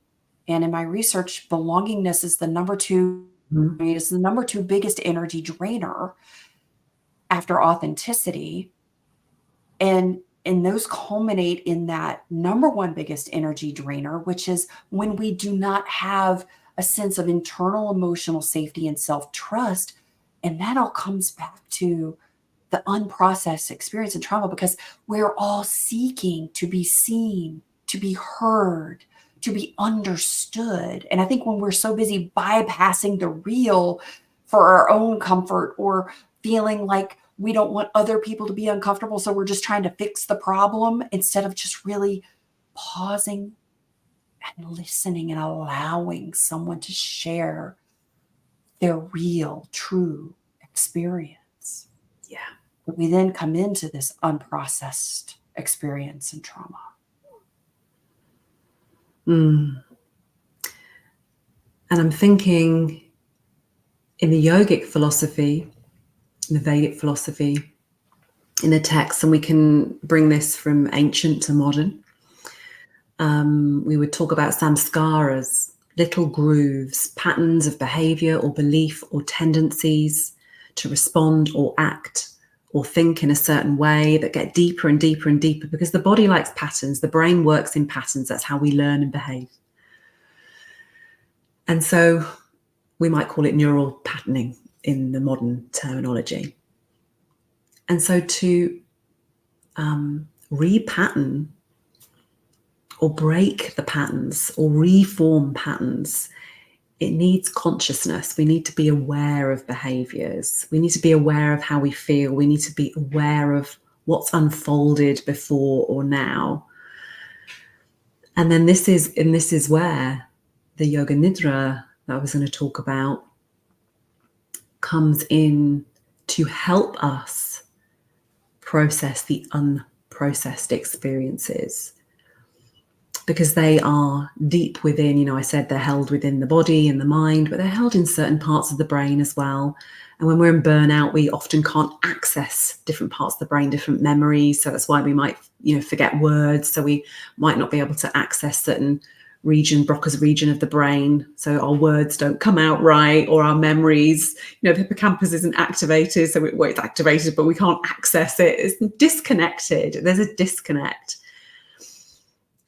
[SPEAKER 1] And in my research, belongingness is the number two, it's the number two biggest energy drainer after authenticity. And those culminate in that number one biggest energy drainer, which is when we do not have a sense of internal emotional safety and self-trust. And that all comes back to the unprocessed experience and trauma, because we're all seeking to be seen, to be heard, to be understood. And I think when we're so busy bypassing the real for our own comfort or feeling like we don't want other people to be uncomfortable, so we're just trying to fix the problem instead of just really pausing and listening and allowing someone to share their real, true experience.
[SPEAKER 3] Yeah.
[SPEAKER 1] But we then come into this unprocessed experience and trauma.
[SPEAKER 3] And I'm thinking in the yogic philosophy, in the Vedic philosophy, in the text, and we can bring this from ancient to modern. We would talk about samskaras, little grooves, patterns of behavior or belief or tendencies to respond or act or think in a certain way that get deeper and deeper and deeper, because the body likes patterns. The brain works in patterns. That's how we learn and behave. And so we might call it neural patterning in the modern terminology. And so to repattern or break the patterns or reform patterns, it needs consciousness. We need to be aware of behaviors. We need to be aware of how we feel. We need to be aware of what's unfolded before or now. And then this is where the yoga nidra that I was going to talk about comes in to help us process the unprocessed experiences, because they are deep within. I said they're held within the body and the mind, but they're held in certain parts of the brain as well. And when we're in burnout, we often can't access different parts of the brain, different memories. So that's why we might, forget words. So we might not be able to access certain Broca's region of the brain. So our words don't come out right, or our memories, the hippocampus isn't activated. So it's activated, but we can't access it. It's disconnected. There's a disconnect.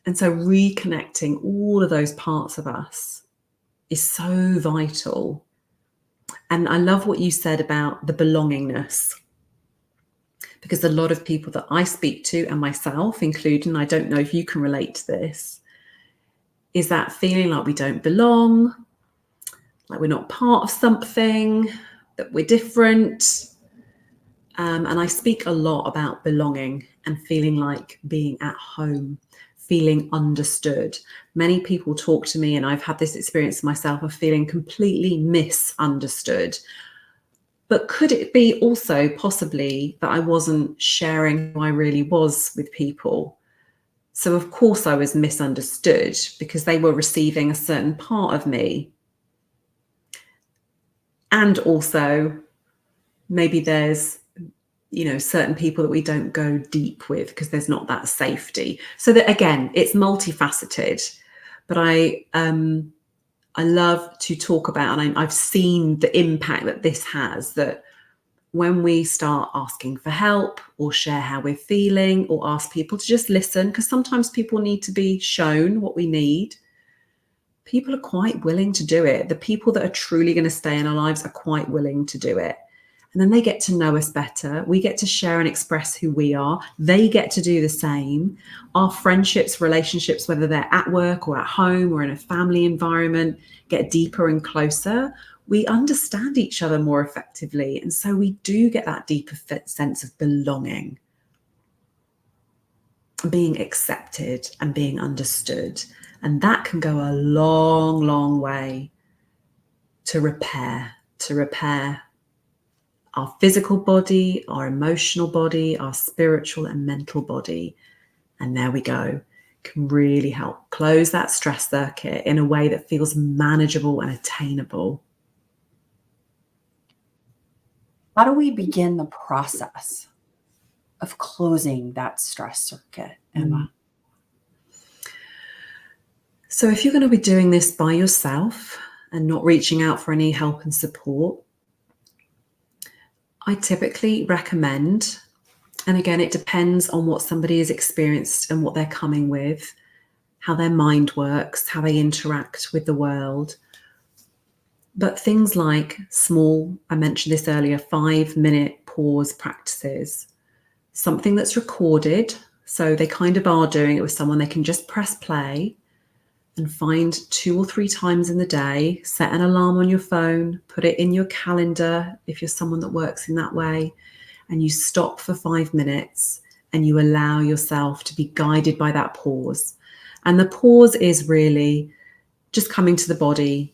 [SPEAKER 3] And so reconnecting all of those parts of us is so vital. And I love what you said about the belongingness, because a lot of people that I speak to, and myself included, and I don't know if you can relate to this, is that feeling like we don't belong, like we're not part of something, that we're different. And I speak a lot about belonging and feeling like being at home, feeling understood. Many people talk to me, and I've had this experience myself, of feeling completely misunderstood. But could it be also possibly that I wasn't sharing who I really was with people? So of course I was misunderstood because they were receiving a certain part of me. And also maybe there's, certain people that we don't go deep with because there's not that safety. So that, again, it's multifaceted, but I love to talk about, and I've seen the impact that this has, that when we start asking for help or share how we're feeling or ask people to just listen, because sometimes people need to be shown what we need, people are quite willing to do it. The people that are truly going to stay in our lives are quite willing to do it. And then they get to know us better. We get to share and express who we are. They get to do the same. Our friendships, relationships, whether they're at work or at home or in a family environment, get deeper and closer. We understand each other more effectively. And so we do get that deeper sense of belonging, being accepted and being understood. And that can go a long, long way to repair our physical body, our emotional body, our spiritual and mental body. And there we go. Can really help close that stress circuit in a way that feels manageable and attainable.
[SPEAKER 1] How do we begin the process of closing that stress circuit, Emma?
[SPEAKER 3] So if you're going to be doing this by yourself and not reaching out for any help and support, I typically recommend, and again, it depends on what somebody has experienced and what they're coming with, how their mind works, how they interact with the world. But things like small, I mentioned this earlier, 5-minute pause practices, something that's recorded. So they kind of are doing it with someone. They can just press play and find 2 or 3 times in the day, set an alarm on your phone, put it in your calendar if you're someone that works in that way, and you stop for 5 minutes and you allow yourself to be guided by that pause. And the pause is really just coming to the body,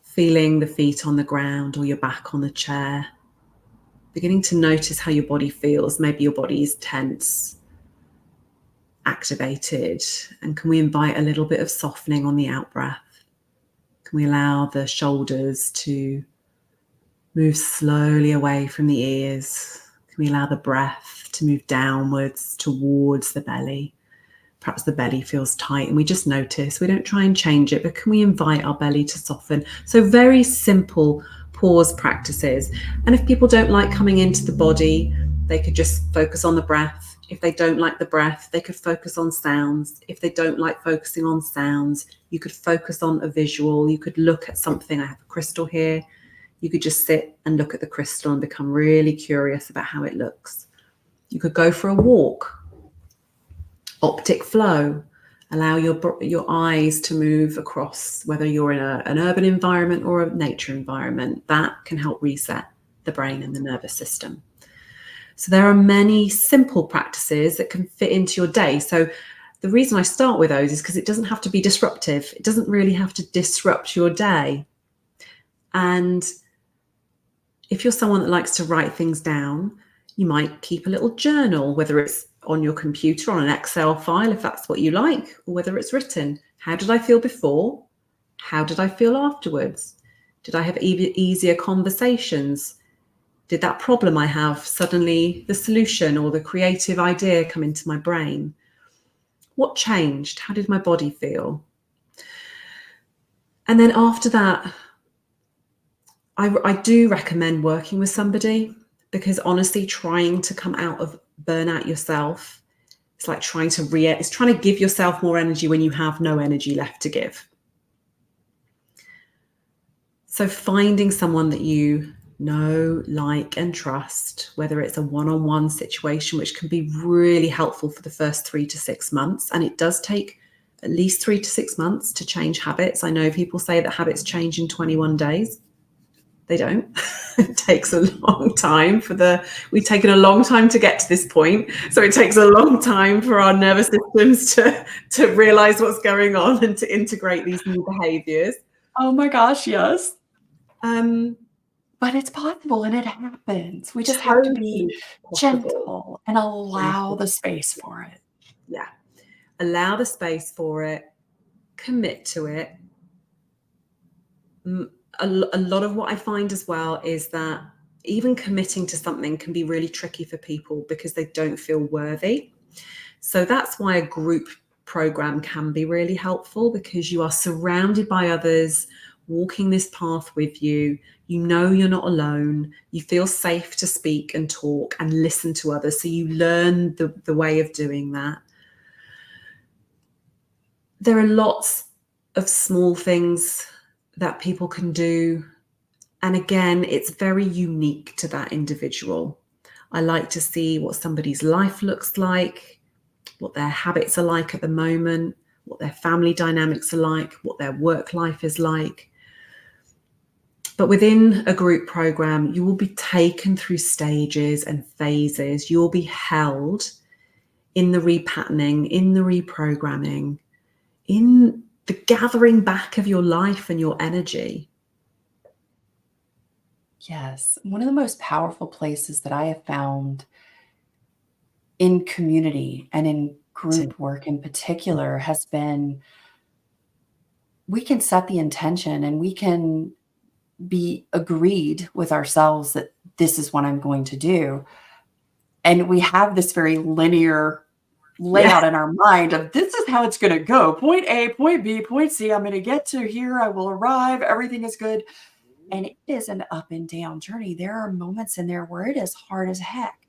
[SPEAKER 3] feeling the feet on the ground or your back on the chair, beginning to notice how your body feels. Maybe your body is tense, activated, and can we invite a little bit of softening on the out breath? Can we allow the shoulders to move slowly away from the ears? Can we allow the breath to move downwards towards the belly? Perhaps the belly feels tight and we just notice. We don't try and change it, but can we invite our belly to soften? So very simple pause practices. And if people don't like coming into the body, they could just focus on the breath. If they don't like the breath, they could focus on sounds. If they don't like focusing on sounds, you could focus on a visual. You could look at something. I have a crystal here. You could just sit and look at the crystal and become really curious about how it looks. You could go for a walk. Optic flow. Allow your eyes to move across, whether you're in an urban environment or a nature environment. That can help reset the brain and the nervous system. So there are many simple practices that can fit into your day. So the reason I start with those is because it doesn't have to be disruptive. It doesn't really have to disrupt your day. And if you're someone that likes to write things down, you might keep a little journal, whether it's on your computer, on an Excel file, if that's what you like, or whether it's written. How did I feel before? How did I feel afterwards? Did I have easier conversations? Did that problem I have suddenly the solution or the creative idea come into my brain? What changed? How did my body feel? And then after that, I do recommend working with somebody, because honestly, trying to come out of burnout yourself, it's like trying to give yourself more energy when you have no energy left to give. So finding someone that you know, like, and trust, whether it's a one-on-one situation, which can be really helpful for the first 3 to 6 months. And it does take at least 3 to 6 months to change habits. I know people say that habits change in 21 days. They don't. It takes a long time we've taken a long time to get to this point. So it takes a long time for our nervous systems to realize what's going on and to integrate these new behaviors.
[SPEAKER 1] Oh my gosh, yes.
[SPEAKER 3] Um,
[SPEAKER 1] But it's possible and it happens. We just have to be
[SPEAKER 3] totally possible.
[SPEAKER 1] gentle and allow the space for it.
[SPEAKER 3] Yeah. Allow the space for it, commit to it, a lot of what I find as well is that even committing to something can be really tricky for people because they don't feel worthy. So that's why a group program can be really helpful, because you are surrounded by others walking this path with you. You know you're not alone. You feel safe to speak and talk and listen to others. So you learn the way of doing that. There are lots of small things that people can do. And again, it's very unique to that individual. I like to see what somebody's life looks like, what their habits are like at the moment, what their family dynamics are like, what their work life is like. But within a group program, you will be taken through stages and phases. You'll be held in the repatterning, in the reprogramming, in the gathering back of your life and your energy.
[SPEAKER 1] Yes. One of the most powerful places that I have found in community and in group work in particular has been, we can set the intention and we can be agreed with ourselves that this is what I'm going to do. And we have this very linear layout in our mind of this is how it's going to go. Point A, point B, point C. I'm going to get to here. I will arrive. Everything is good. And it is an up and down journey. There are moments in there where it is hard as heck.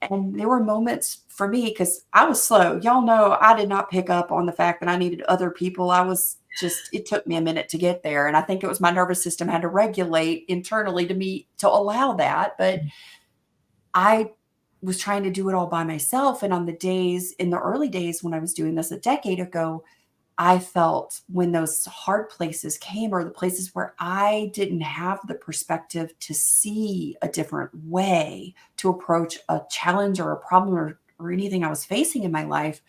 [SPEAKER 1] And there were moments for me because I was slow. Y'all know I did not pick up on the fact that I needed other people. It took me a minute to get there. And I think it was my nervous system had to regulate internally to allow that. But I was trying to do it all by myself. And in the early days when I was doing this a decade ago, I felt when those hard places came, or the places where I didn't have the perspective to see a different way to approach a challenge or a problem or anything I was facing in my life,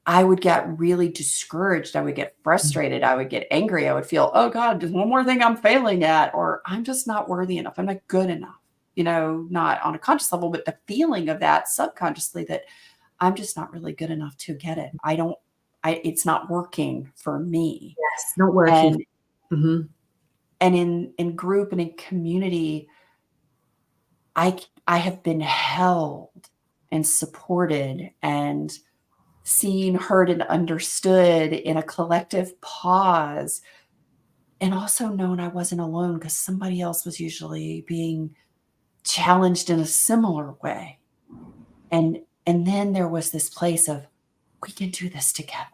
[SPEAKER 1] I would get really discouraged. I would get frustrated. I would get angry. I would feel, oh God, just one more thing I'm failing at, or I'm just not worthy enough. I'm not good enough, not on a conscious level, but the feeling of that subconsciously that I'm just not really good enough to get it. It's not working for me.
[SPEAKER 3] Yes, not working.
[SPEAKER 1] And in group and in community, I have been held and supported and seen, heard, and understood in a collective pause, and also known I wasn't alone because somebody else was usually being challenged in a similar way. And then there was this place of, we can do this together.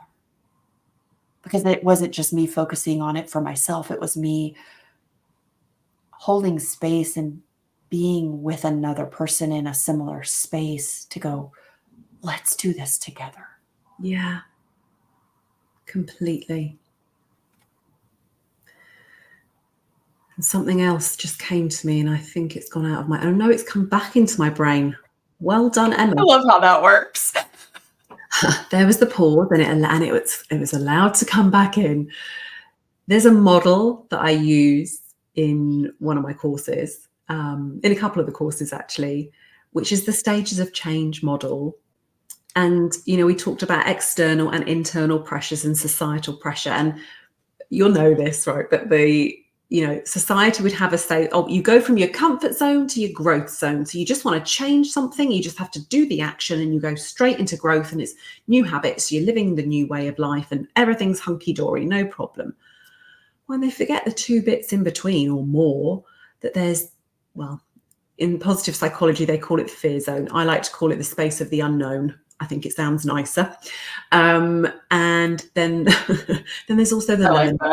[SPEAKER 1] Because it wasn't just me focusing on it for myself. It was me holding space and being with another person in a similar space to go, let's do this together.
[SPEAKER 3] Yeah, completely. And something else just came to me, and I think it's gone out of oh no, it's come back into my brain. Well done, Emma.
[SPEAKER 1] I love how that works.
[SPEAKER 3] There was the pause, and it was allowed to come back in. There's a model that I use in one of my courses, in a couple of the courses actually, which is the stages of change model. And we talked about external and internal pressures and societal pressure, and you'll know this, right? That society would have us say, oh, you go from your comfort zone to your growth zone. So you just want to change something, you just have to do the action and you go straight into growth, and it's new habits. You're living the new way of life and everything's hunky-dory, no problem. When they forget the two bits in between or more, that there's, in positive psychology, they call it the fear zone. I like to call it the space of the unknown. I think it sounds nicer. And then there's also the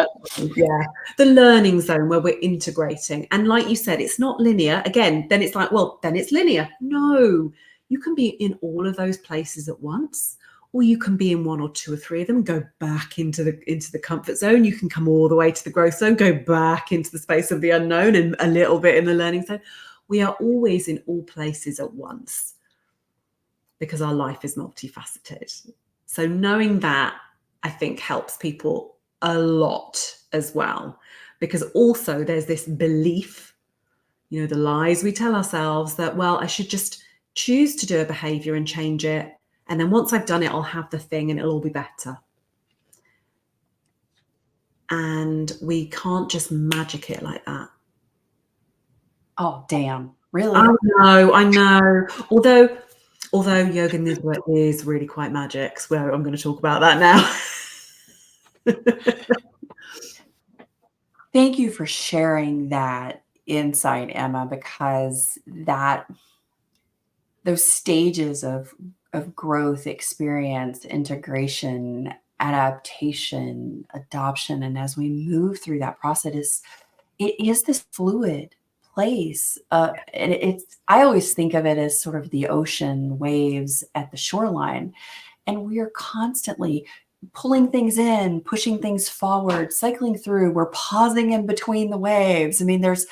[SPEAKER 3] the learning zone where we're integrating. And like you said, it's not linear. Again, then it's like, well, then it's linear. No, you can be in all of those places at once, or you can be in one or two or three of them, go back into the comfort zone. You can come all the way to the growth zone, go back into the space of the unknown, and a little bit in the learning zone. We are always in all places at once, because our life is multifaceted. So knowing that, I think, helps people a lot as well, because also there's this belief, the lies we tell ourselves that, well, I should just choose to do a behavior and change it. And then once I've done it, I'll have the thing and it'll all be better. and we can't just magic it like that.
[SPEAKER 1] Oh, damn. Really?
[SPEAKER 3] I know. Although yoga nidra is really quite magic, so I'm going to talk about that now.
[SPEAKER 1] Thank you for sharing that insight, Emma, because those stages of growth, experience, integration, adaptation, adoption, and as we move through that process, it is this fluid place. And I always think of it as sort of the ocean waves at the shoreline. And we are constantly pulling things in, pushing things forward, cycling through. We're pausing in between the waves. I mean, it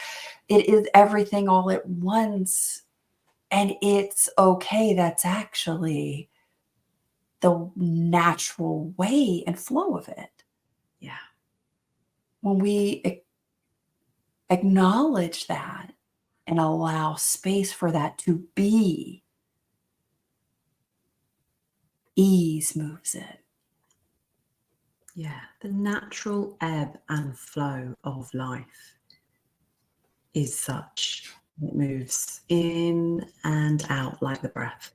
[SPEAKER 1] is everything all at once. And it's okay. That's actually the natural way and flow of it.
[SPEAKER 3] Yeah.
[SPEAKER 1] When we acknowledge that and allow space for that to be, ease moves it.
[SPEAKER 3] Yeah, the natural ebb and flow of life is such. It moves in and out like the breath.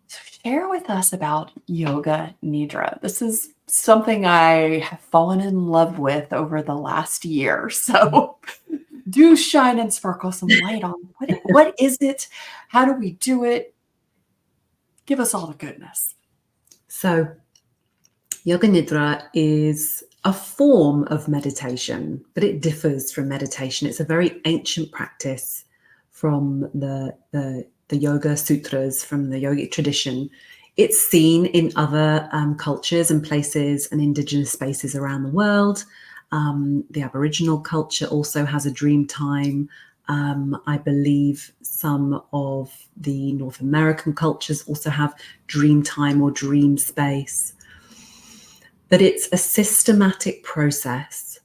[SPEAKER 1] So share with us about yoga nidra. This is something I have fallen in love with over the last year. So do shine and sparkle some light on what is it? How do we do it? Give us all the goodness.
[SPEAKER 3] So yoga nidra is a form of meditation, but it differs from meditation. It's a very ancient practice from the Yoga Sutras, from the yogic tradition. It's seen in other cultures and places and indigenous spaces around the world. The Aboriginal culture also has a dream time. I believe some of the North American cultures also have dream time or dream space. But it's a systematic process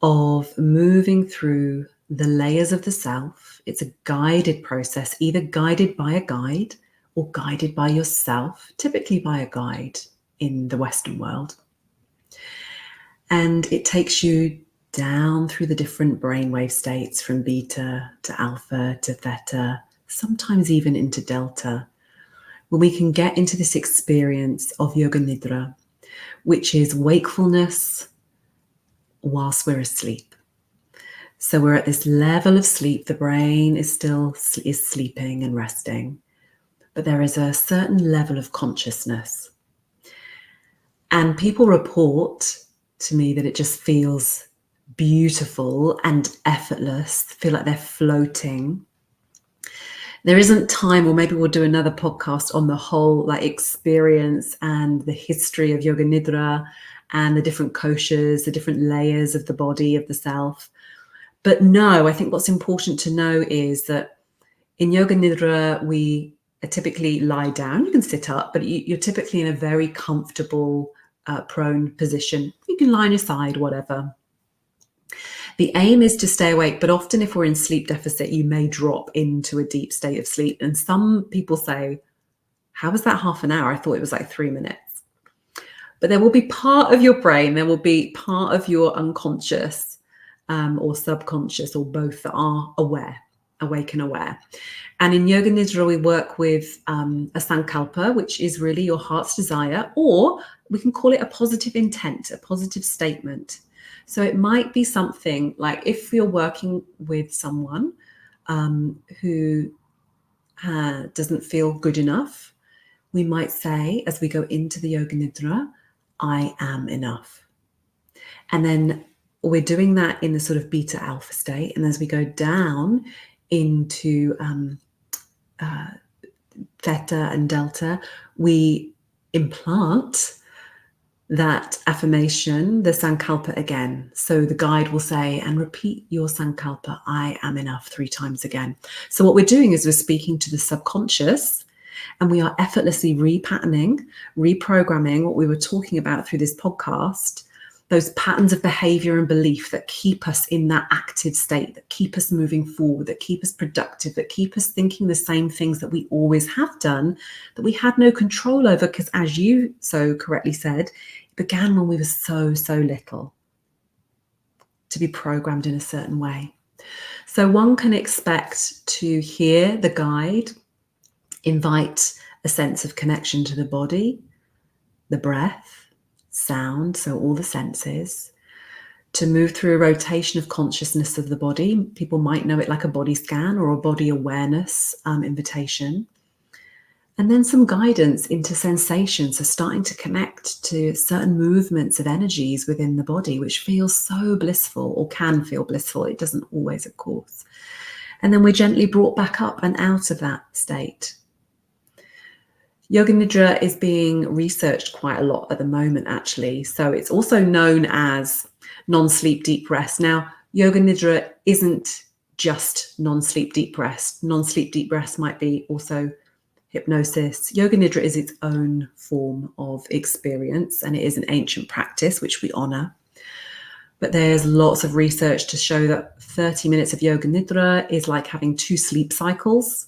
[SPEAKER 3] of moving through the layers of the self. It's a guided process, either guided by a guide or guided by yourself, typically by a guide in the Western world. And it takes you down through the different brainwave states from beta to alpha to theta, sometimes even into delta, when we can get into this experience of yoga nidra, which is wakefulness whilst we're asleep. So we're at this level of sleep. The brain is still sleeping and resting, but there is a certain level of consciousness. And people report to me that it just feels beautiful and effortless, feel like they're floating. There isn't time, or maybe we'll do another podcast on the whole experience and the history of yoga nidra and the different koshas, the different layers of the body, of the self. But no, I think what's important to know is that in yoga nidra, we typically lie down. You can sit up, but you're typically in a very comfortable, prone position. You can lie on your side, whatever. The aim is to stay awake, but often if we're in sleep deficit, you may drop into a deep state of sleep. And some people say, how was that half an hour? I thought it was 3 minutes. But there will be part of your brain, there will be part of your unconscious or subconscious, or both, that are awake and aware. And in yoga nidra, we work with a sankalpa, which is really your heart's desire, or we can call it a positive intent, a positive statement. So it might be something like, if you're working with someone who doesn't feel good enough, we might say, as we go into the yoga nidra, I am enough. And then we're doing that in the sort of beta alpha state. And as we go down into theta and delta, we implant that affirmation, the sankalpa, again. So the guide will say, and repeat your sankalpa, I am enough, 3 times again. So what we're doing is we're speaking to the subconscious, and we are effortlessly repatterning, reprogramming what we were talking about through this podcast, those patterns of behavior and belief that keep us in that active state, that keep us moving forward, that keep us productive, that keep us thinking the same things that we always have done, that we had no control over, because as you so correctly said, it began when we were so little to be programmed in a certain way. So one can expect to hear the guide invite a sense of connection to the body, the breath, sound, so all the senses, to move through a rotation of consciousness of the body. People might know it like a body scan or a body awareness invitation. And then some guidance into sensations, so starting to connect to certain movements of energies within the body, which feels so blissful, or can feel blissful. It doesn't always, of course. And then we're gently brought back up and out of that state. Yoga Nidra is being researched quite a lot at the moment, actually. So it's also known as non-sleep deep rest. Now, Yoga Nidra isn't just non-sleep deep rest. Non-sleep deep rest might be also hypnosis. Yoga Nidra is its own form of experience, and it is an ancient practice, which we honor. But there's lots of research to show that 30 minutes of Yoga Nidra is like having 2 sleep cycles.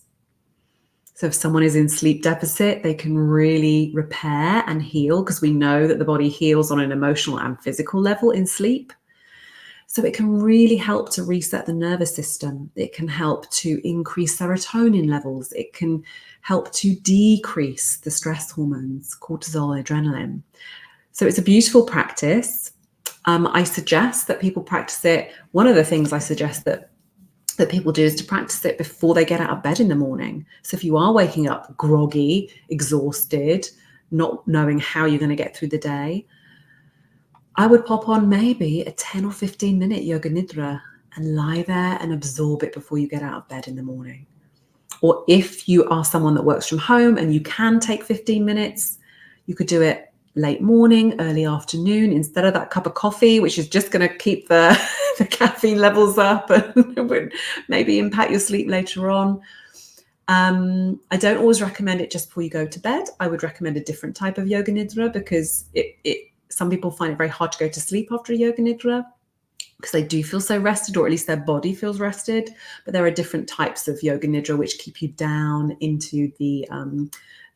[SPEAKER 3] So if someone is in sleep deficit, they can really repair and heal, because we know that the body heals on an emotional and physical level in sleep. So it can really help to reset the nervous system. It can help to increase serotonin levels. It can help to decrease the stress hormones, cortisol, adrenaline. So it's a beautiful practice. I suggest that people practice it. One of the things I suggest that people do is to practice it before they get out of bed in the morning. So if you are waking up groggy, exhausted, not knowing how you're going to get through the day, I would pop on maybe a 10 or 15 minute Yoga Nidra and lie there and absorb it before you get out of bed in the morning. Or if you are someone that works from home and you can take 15 minutes, you could do it late morning, early afternoon, instead of that cup of coffee, which is just going to keep the caffeine levels up and would maybe impact your sleep later on. I don't always recommend it just before you go to bed. I would recommend a different type of Yoga Nidra, because some people find it very hard to go to sleep after a Yoga Nidra, because they do feel so rested, or at least their body feels rested. But there are different types of Yoga Nidra which keep you down into the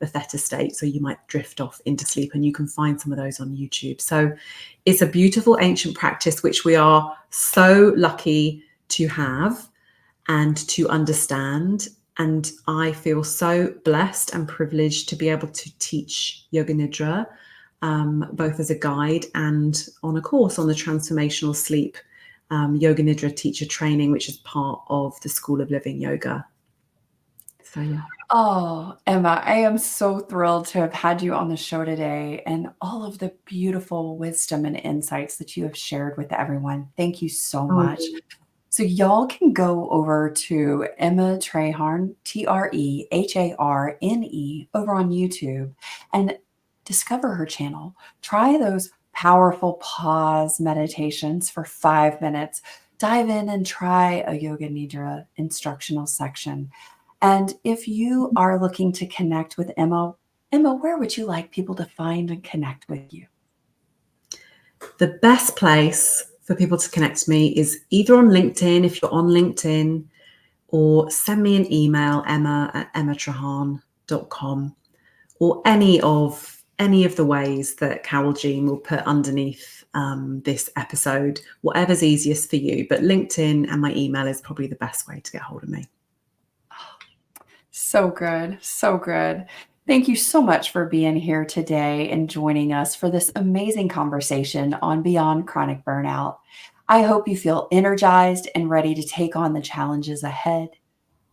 [SPEAKER 3] theta state, so you might drift off into sleep, and you can find some of those on YouTube. So it's a beautiful ancient practice which we are so lucky to have and to understand. And I feel so blessed and privileged to be able to teach Yoga Nidra, both as a guide and on a course on the transformational sleep Yoga Nidra teacher training, which is part of the School of Living Yoga. So yeah.
[SPEAKER 1] Oh, Emma, I am so thrilled to have had you on the show today, and all of the beautiful wisdom and insights that you have shared with everyone. Thank you so much. So y'all can go over to Emma Treharne, Treharne, over on YouTube, and discover her channel. Try those powerful pause meditations for 5 minutes. Dive in and try a Yoga Nidra instructional section. And if you are looking to connect with Emma, where would you like people to find and connect with you?
[SPEAKER 3] The best place for people to connect to me is either on LinkedIn, if you're on LinkedIn, or send me an email, emma@emmatreharne.com, or any of the ways that Carol Jean will put underneath this episode, whatever's easiest for you. But LinkedIn and my email is probably the best way to get hold of me.
[SPEAKER 1] So good. So good. Thank you so much for being here today and joining us for this amazing conversation on Beyond Chronic Burnout. I hope you feel energized and ready to take on the challenges ahead.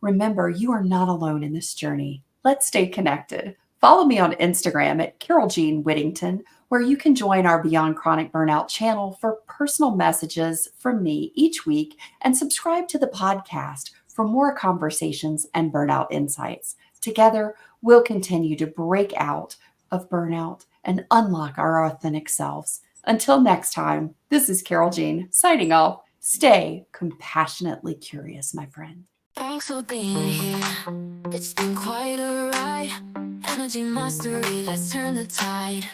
[SPEAKER 1] Remember, you are not alone in this journey. Let's stay connected. Follow me on Instagram at Carol Jean Whittington, where you can join our Beyond Chronic Burnout channel for personal messages from me each week, and subscribe to the podcast for more conversations and burnout insights. Together, we'll continue to break out of burnout and unlock our authentic selves. Until next time, this is Carol Jean signing off. Stay compassionately curious, my friend.
[SPEAKER 2] Thanks for being here. It's been quite a ride. Energy mastery, let's turn the tide.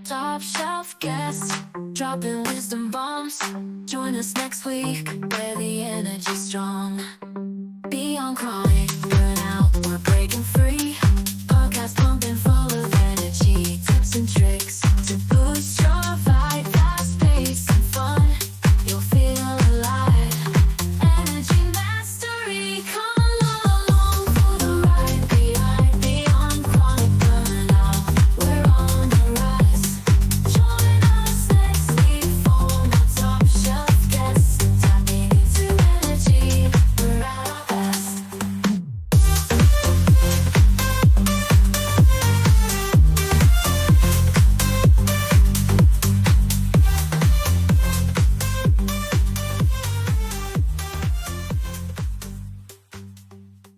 [SPEAKER 2] Top shelf guests, dropping wisdom bombs. Join us next week where the energy's strong. Beyond chronic burnout, we're breaking free.